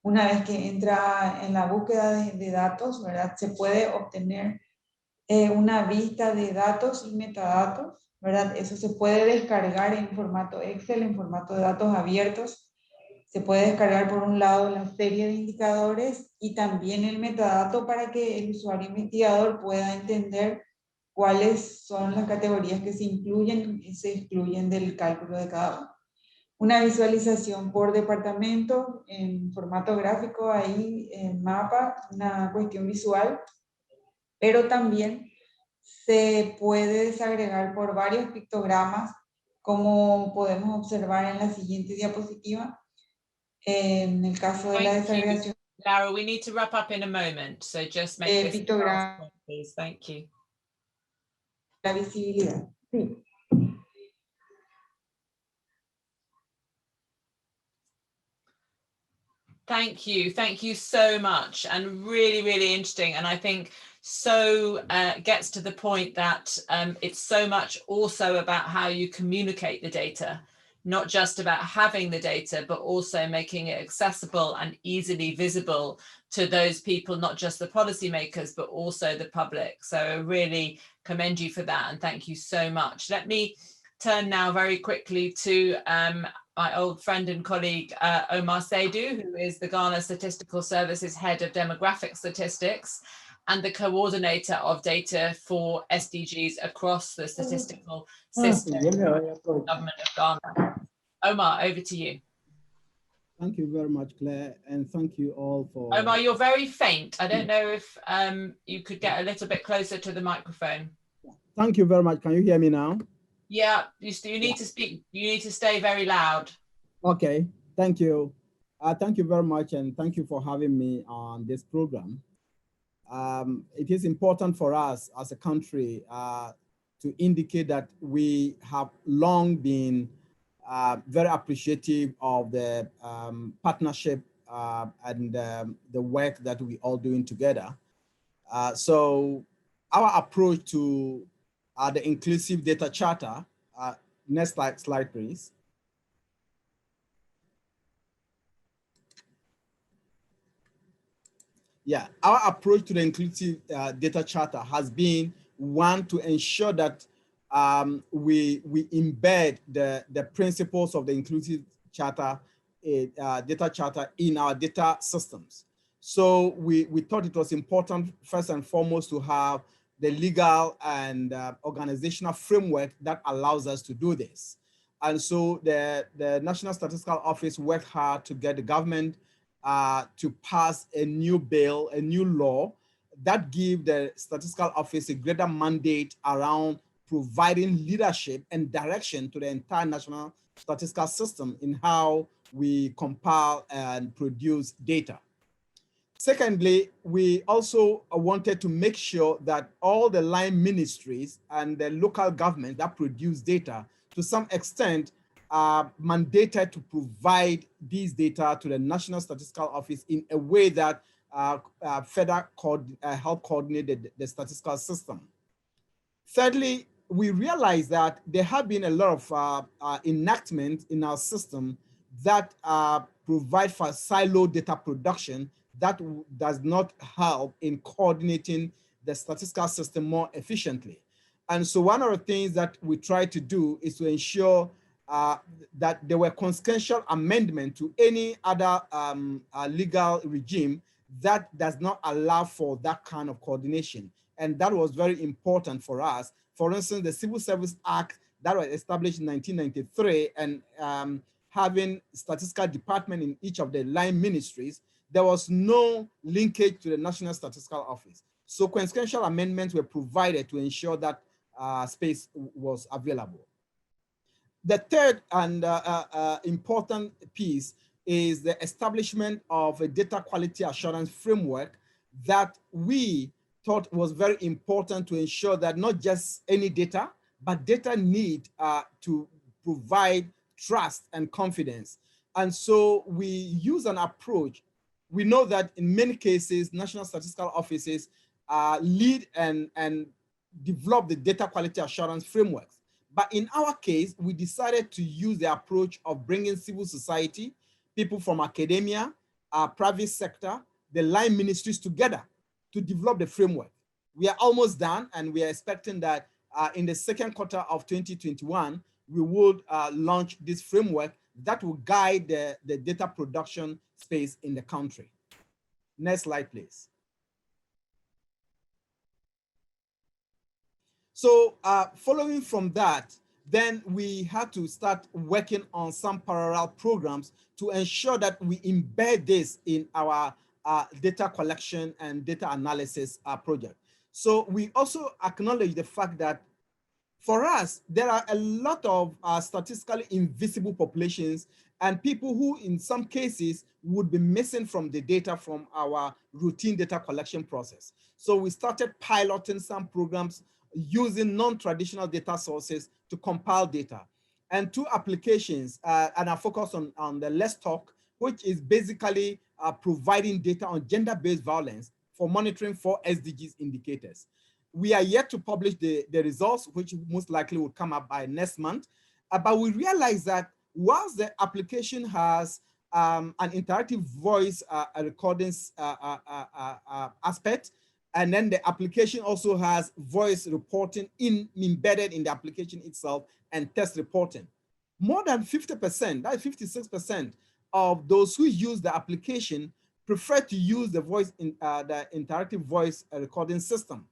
una vez que entra en la búsqueda de datos, ¿verdad? Se puede obtener una vista de datos y metadatos, ¿verdad? Eso se puede descargar en formato Excel, en formato de datos abiertos. Se puede descargar por un lado la serie de indicadores y también el metadato para que el usuario investigador pueda entender cuáles son las categorías que se incluyen y se excluyen del cálculo de cada uno. Una visualización por departamento en formato gráfico, ahí en mapa, una cuestión visual, pero también se puede desagregar por varios pictogramas, como podemos observar en la siguiente diapositiva. En el caso de la desagregación. Lara, we need to wrap up in a moment, so just make this last point, please. Thank you. La visibilidad. Sí. Thank you so much, and really interesting. And I think so gets to the point that it's so much also about how you communicate the data, not just about having the data, but also making it accessible and easily visible to those people, not just the policymakers, but also the public. So I really commend you for that, and thank you so much. Let me turn now very quickly to my old friend and colleague, Omar Seidu, who is the Ghana Statistical Service's head of demographic statistics and the coordinator of data for SDGs across the statistical system of the government of Ghana. Omar, over to you. Thank you very much, Claire, and thank you all for... Omar, you're very faint. I don't know if you could get a little bit closer to the microphone. Thank you very much. Can you hear me now? Yeah, you need to speak. You need to stay very loud. Okay, thank you. Thank you very much, and thank you for having me on this program. It is important for us as a country to indicate that we have long been very appreciative of the partnership and the work that we all doing together. So our approach to the inclusive data charter, next slide, please. Yeah, our approach to the inclusive data charter has been one to ensure that we embed the principles of the inclusive charter, data charter in our data systems. So we thought it was important, first and foremost, to have the legal and organizational framework that allows us to do this. And so the National Statistical Office worked hard to get the government to pass a new bill, a new law that give the Statistical Office a greater mandate around providing leadership and direction to the entire national statistical system in how we compile and produce data. Secondly, we also wanted to make sure that all the line ministries and the local government that produce data, to some extent, are mandated to provide these data to the National Statistical Office in a way that further help coordinate the statistical system. Thirdly, we realized that there have been a lot of enactments in our system that provide for silo data production that does not help in coordinating the statistical system more efficiently. And so one of the things that we try to do is to ensure that there were consequential amendments to any other legal regime that does not allow for that kind of coordination. And that was very important for us. For instance, the Civil Service Act that was established in 1993 and having statistical department in each of the line ministries, there was no linkage to the National Statistical Office. So consequential amendments were provided to ensure that space was available. The third and important piece is the establishment of a data quality assurance framework that we thought was very important to ensure that not just any data, but data need to provide trust and confidence. And so we use an approach. We know that in many cases, national statistical offices lead and develop the data quality assurance frameworks. But in our case, we decided to use the approach of bringing civil society, people from academia, private sector, the line ministries together to develop the framework. We are almost done, and we are expecting that in the second quarter of 2021, we would launch this framework that will guide the data production space in the country. Next slide, please. So following from that, then we had to start working on some parallel programs to ensure that we embed this in our data collection and data analysis project. So we also acknowledge the fact that for us, there are a lot of statistically invisible populations and people who in some cases would be missing from the data from our routine data collection process. So we started piloting some programs using non-traditional data sources to compile data. And two applications, and I focus on the Let's Talk, which is basically providing data on gender-based violence for monitoring 4 SDGs indicators. We are yet to publish the results, which most likely will come up by next month. But we realize that whilst the application has an interactive voice recordings aspect, and then the application also has voice reporting embedded in the application itself and text reporting. More than 50%, that's 56% of those who use the application prefer to use the voice in the interactive voice recording system.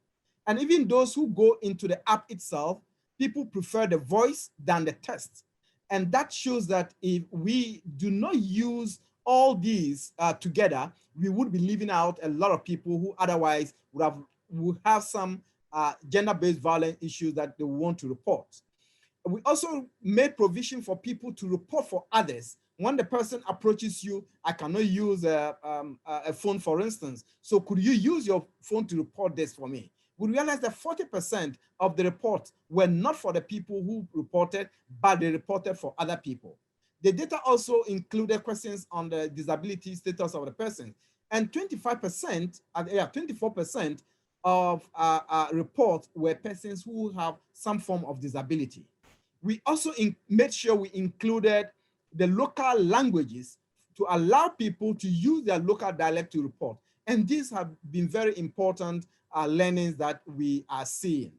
And even those who go into the app itself, people prefer the voice than the text. And that shows that if we do not use all these together, we would be leaving out a lot of people who otherwise would have some gender-based violence issues that they want to report. We also made provision for people to report for others. When the person approaches you, I cannot use a phone, for instance. So could you use your phone to report this for me? We realized that 40% of the reports were not for the people who reported, but they reported for other people. The data also included questions on the disability status of the person. And 25%, 24% of reports were persons who have some form of disability. We also made sure we included the local languages to allow people to use their local dialect to report. And these have been very important learnings that we are seeing.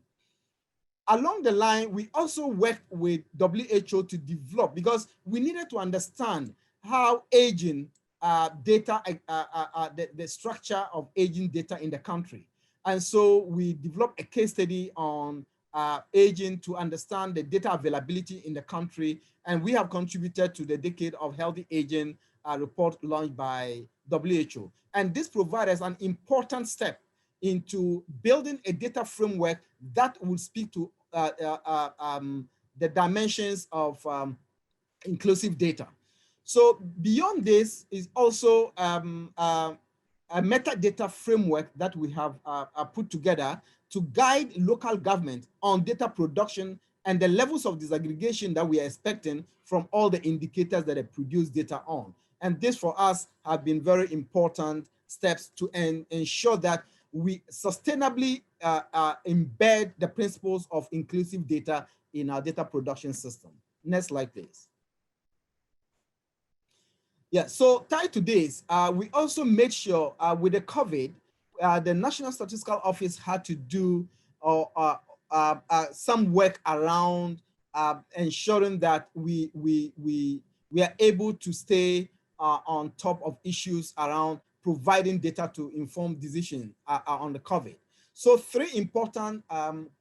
Along the line, we also worked with WHO to develop, because we needed to understand how aging data, the structure of aging data in the country. And so we developed a case study on aging to understand the data availability in the country. And we have contributed to the Decade of Healthy Aging report launched by WHO. And this provides us an important step into building a data framework that will speak to the dimensions of inclusive data. So beyond this is also a metadata framework that we have put together to guide local government on data production and the levels of disaggregation that we are expecting from all the indicators that they produce data on. And this for us have been very important steps to ensure that we sustainably embed the principles of inclusive data in our data production system. Next slide, please. Yeah, so tied to this, we also made sure with the COVID, the National Statistical Office had to do some work around ensuring that we are able to stay on top of issues around providing data to inform decisions on the COVID. So 3 important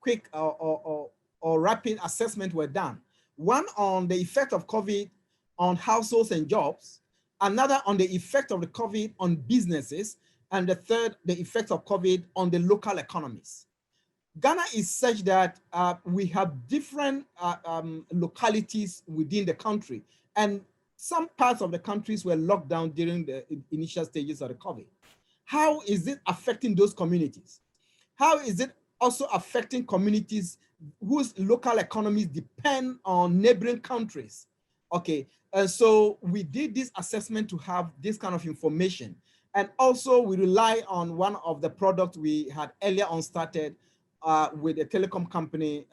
quick or rapid assessments were done. One on the effect of COVID on households and jobs, another on the effect of the COVID on businesses, and the third, the effect of COVID on the local economies. Ghana is such that we have different localities within the country, and some parts of the countries were locked down during the initial stages of the COVID. How is it affecting those communities? How is it also affecting communities whose local economies depend on neighboring countries? Okay, so we did this assessment to have this kind of information. And also we rely on one of the products we had earlier on started with a telecom company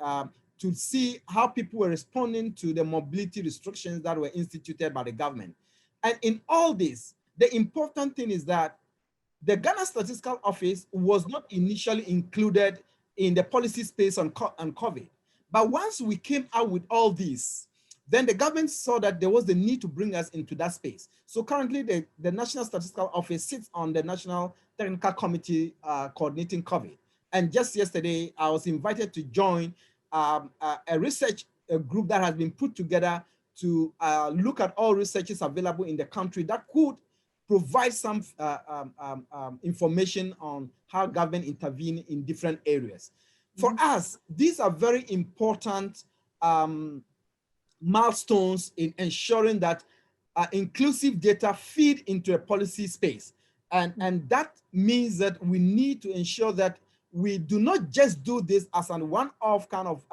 to see how people were responding to the mobility restrictions that were instituted by the government. And in all this, the important thing is that the Ghana Statistical Office was not initially included in the policy space on COVID. But once we came out with all these, then the government saw that there was the need to bring us into that space. So currently the National Statistical Office sits on the National Technical Committee coordinating COVID. And just yesterday, I was invited to join a research group that has been put together to look at all researches available in the country that could provide some information on how government intervene in different areas. For us, these are very important milestones in ensuring that inclusive data feed into a policy space. And that means that we need to ensure that we do not just do this as a one-off kind of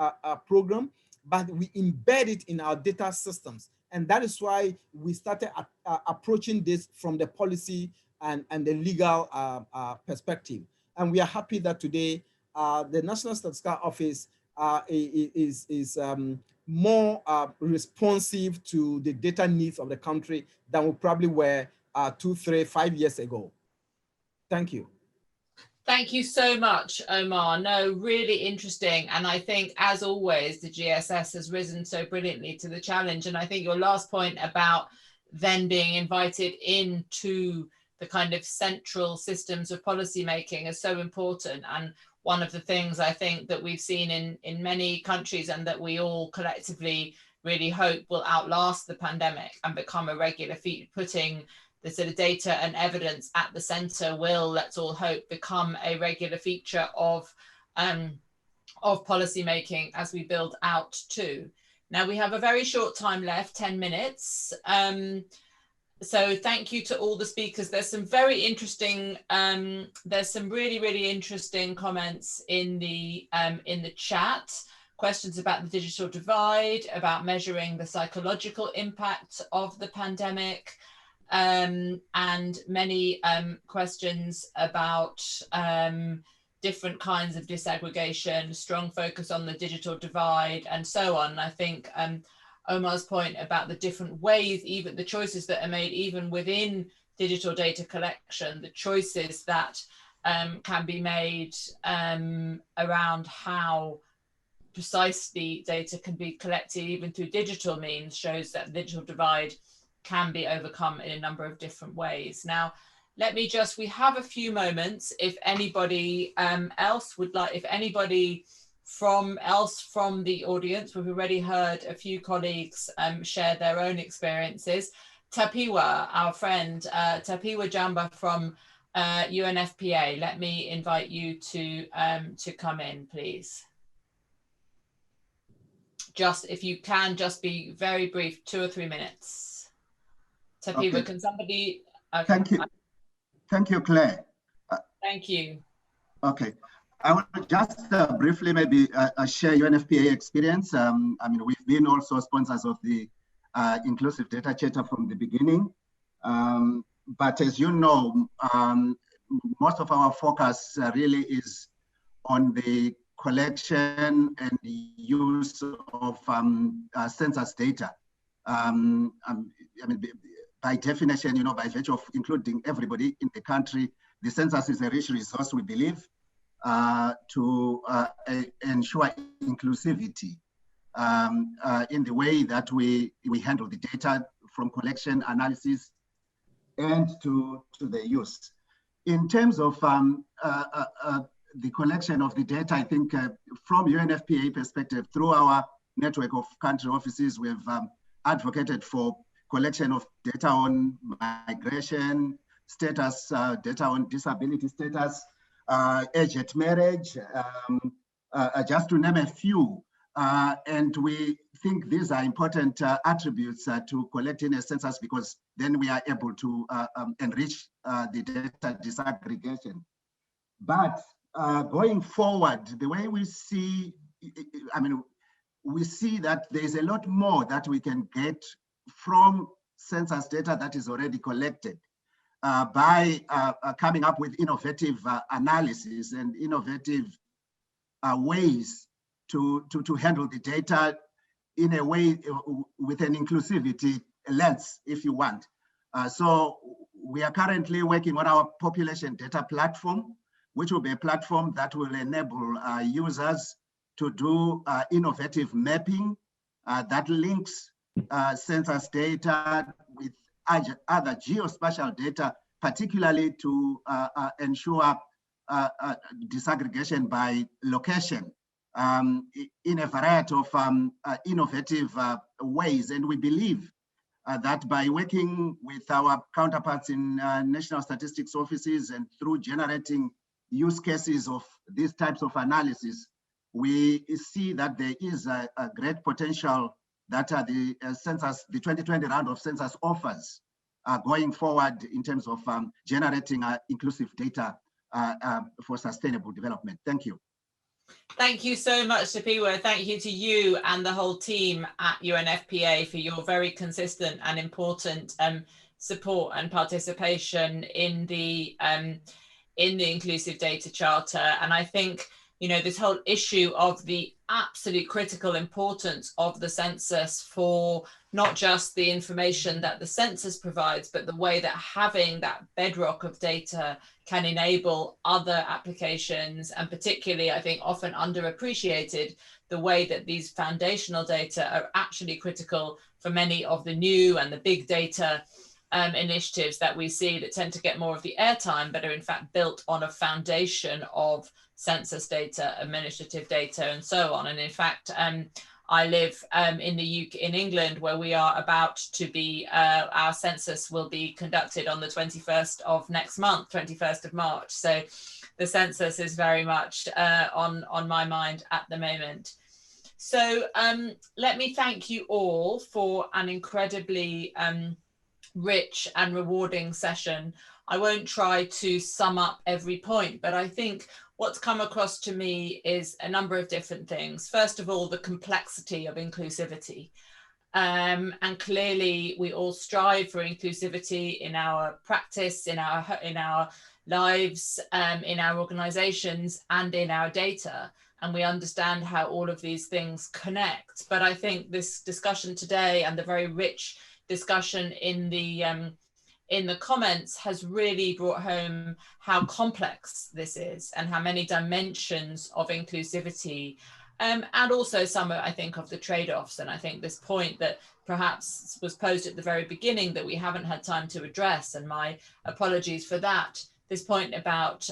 program, but we embed it in our data systems. And that is why we started approaching this from the policy and the legal perspective. And we are happy that today the National Statistical Office is more responsive to the data needs of the country than we probably were 2, 3, 5 years ago. Thank you. Thank you so much, Omar. No, really interesting. And I think, as always, the GSS has risen so brilliantly to the challenge. And I think your last point about then being invited into the kind of central systems of policymaking is so important. And one of the things I think that we've seen in many countries, and that we all collectively really hope will outlast the pandemic and become a regular feature, putting the sort of data and evidence at the center will, let's all hope, become a regular feature of policy making as we build out too. Now we have a very short time left, 10 minutes. So thank you to all the speakers. There's some very interesting, there's some really, really interesting comments in the chat. Questions about the digital divide, about measuring the psychological impact of the pandemic, and many questions about different kinds of disaggregation, strong focus on the digital divide, and so on. I think Omar's point about the different ways, even the choices that are made even within digital data collection, the choices that can be made around how precisely data can be collected even through digital means shows that the digital divide can be overcome in a number of different ways. Now, let me just, we have a few moments if anybody else would like, if anybody from the audience, we've already heard a few colleagues share their own experiences. Tapiwa, our friend, Tapiwa Jamba from UNFPA, let me invite you to come in, please. Just, if you can, just be very brief, 2 or 3 minutes. Tapiwa, okay. Can somebody? Okay. Thank you. Thank you, Claire. Thank you. Okay. I will just briefly maybe share UNFPA experience. I mean, we've been also sponsors of the Inclusive Data Charter from the beginning. But as you know, most of our focus really is on the collection and the use of census data. I mean, by definition, you know, by virtue of including everybody in the country, the census is a rich resource, we believe, to ensure inclusivity in the way that we handle the data from collection, analysis, and to the use. In terms of the collection of the data, I think from UNFPA perspective, through our network of country offices, we've advocated for collection of data on migration status, data on disability status, age at marriage, just to name a few. And we think these are important attributes to collect in a census, because then we are able to enrich the data disaggregation. But going forward, the way we see, I mean, we see that there's a lot more that we can get from census data that is already collected by coming up with innovative analysis and innovative ways to handle the data in a way with an inclusivity lens, if you want. So we are currently working on our population data platform, which will be a platform that will enable users to do innovative mapping that links census data with other geospatial data, particularly to ensure disaggregation by location in a variety of innovative ways. And we believe that by working with our counterparts in national statistics offices and through generating use cases of these types of analysis, we see that there is a great potential that the census, the 2020 round of census offers going forward in terms of generating inclusive data for sustainable development. Thank you. Thank you so much, Tapiwa. Thank you to you and the whole team at UNFPA for your very consistent and important support and participation in the Inclusive Data Charter. And I think, you know, this whole issue of the absolute critical importance of the census for not just the information that the census provides, but the way that having that bedrock of data can enable other applications, and particularly, I think, often underappreciated, the way that these foundational data are actually critical for many of the new and the big data initiatives that we see that tend to get more of the airtime, but are in fact built on a foundation of census data, administrative data, and so on. And in fact, I live in the UK, in England, where we are about to be, our census will be conducted on the 21st of next month, 21st of March. So the census is very much on my mind at the moment. So let me thank you all for an incredibly rich and rewarding session. I won't try to sum up every point, but I think what's come across to me is a number of different things. First of all, the complexity of inclusivity. And clearly we all strive for inclusivity in our practice, in our lives, in our organizations, and in our data. And we understand how all of these things connect. But I think this discussion today and the very rich discussion in the in the comments has really brought home how complex this is and how many dimensions of inclusivity, and also some, I think, of the trade-offs. And I think this point that perhaps was posed at the very beginning that we haven't had time to address, and my apologies for that, this point about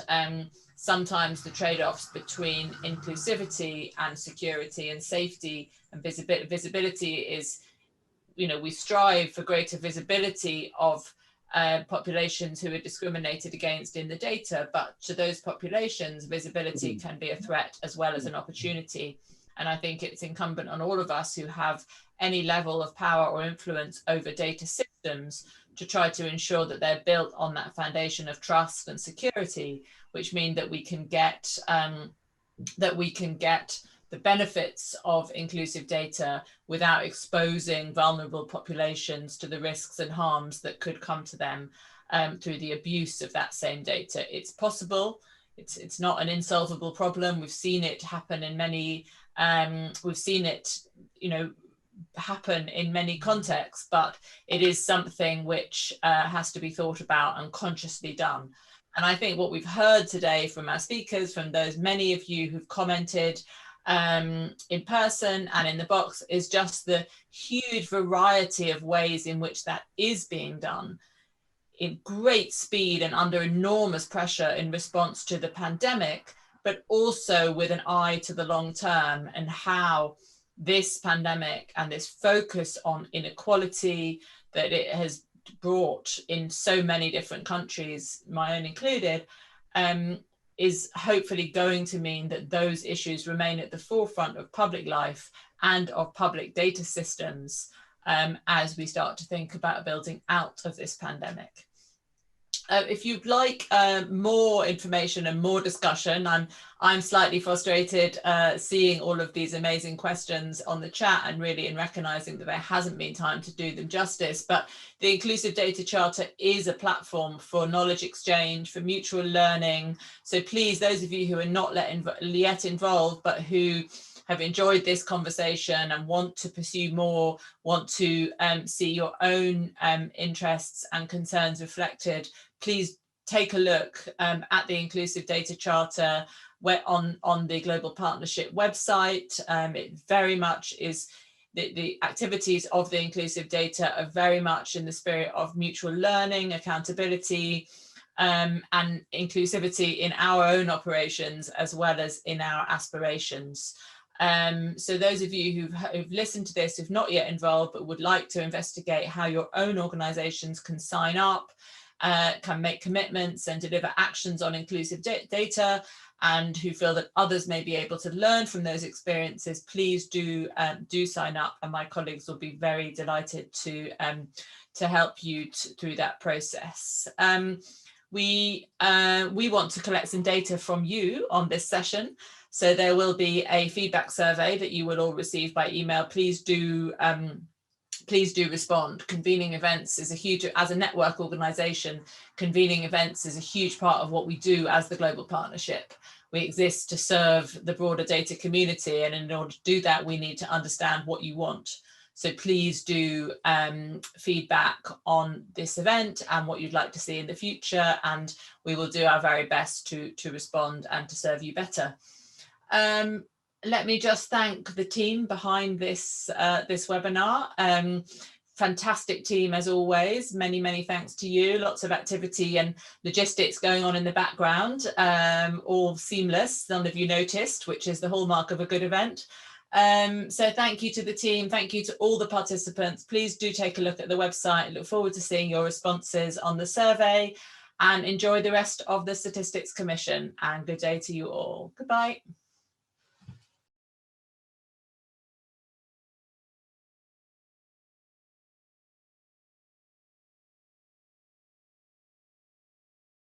sometimes the trade-offs between inclusivity and security and safety and visibility is, we strive for greater visibility of populations who are discriminated against in the data, but to those populations, visibility can be a threat as well as an opportunity. And I think it's incumbent on all of us who have any level of power or influence over data systems to try to ensure that they're built on that foundation of trust and security, which mean that we can get the benefits of inclusive data without exposing vulnerable populations to the risks and harms that could come to them through the abuse of that same data. It's possible. It's not an insolvable problem. We've seen it happen in many, happen in many contexts, but it is something which has to be thought about and consciously done. And I think what we've heard today from our speakers, from those many of you who've commented in person and in the box, is just the huge variety of ways in which that is being done in great speed and under enormous pressure in response to the pandemic, but also with an eye to the long term and how this pandemic and this focus on inequality that it has brought in so many different countries, my own included, is hopefully going to mean that those issues remain at the forefront of public life and of public data systems as we start to think about building out of this pandemic. If you'd like more information and more discussion, I'm slightly frustrated seeing all of these amazing questions on the chat and really in recognizing that there hasn't been time to do them justice. But the Inclusive Data Charter is a platform for knowledge exchange, for mutual learning. So please, those of you who are not yet involved, but who have enjoyed this conversation and want to pursue more, want to see your own interests and concerns reflected, please take a look at the Inclusive Data Charter on the Global Partnership website. It very much is, the activities of the inclusive data are very much in the spirit of mutual learning, accountability, and inclusivity in our own operations as well as in our aspirations. So those of you who've listened to this, who've not yet involved, but would like to investigate how your own organizations can sign up, can make commitments and deliver actions on inclusive data, and who feel that others may be able to learn from those experiences, please do sign up, and my colleagues will be very delighted to help you through that process. We want to collect some data from you on this session, so there will be a feedback survey that you will all receive by email. Please do respond. Convening events is a huge, as a network organization, convening events is a huge part of what we do as the Global Partnership. We exist to serve the broader data community, and in order to do that, we need to understand what you want. So please do feedback on this event and what you'd like to see in the future, and we will do our very best to respond and to serve you better. Let me just thank the team behind this webinar. Fantastic team as always. Many, many thanks to you. Lots of activity and logistics going on in the background, all seamless. None of you noticed, which is the hallmark of a good event. So thank you to the team. Thank you to all the participants. Please do take a look at the website. Look forward to seeing your responses on the survey, and enjoy the rest of the Statistics Commission, and good day to you all. Goodbye.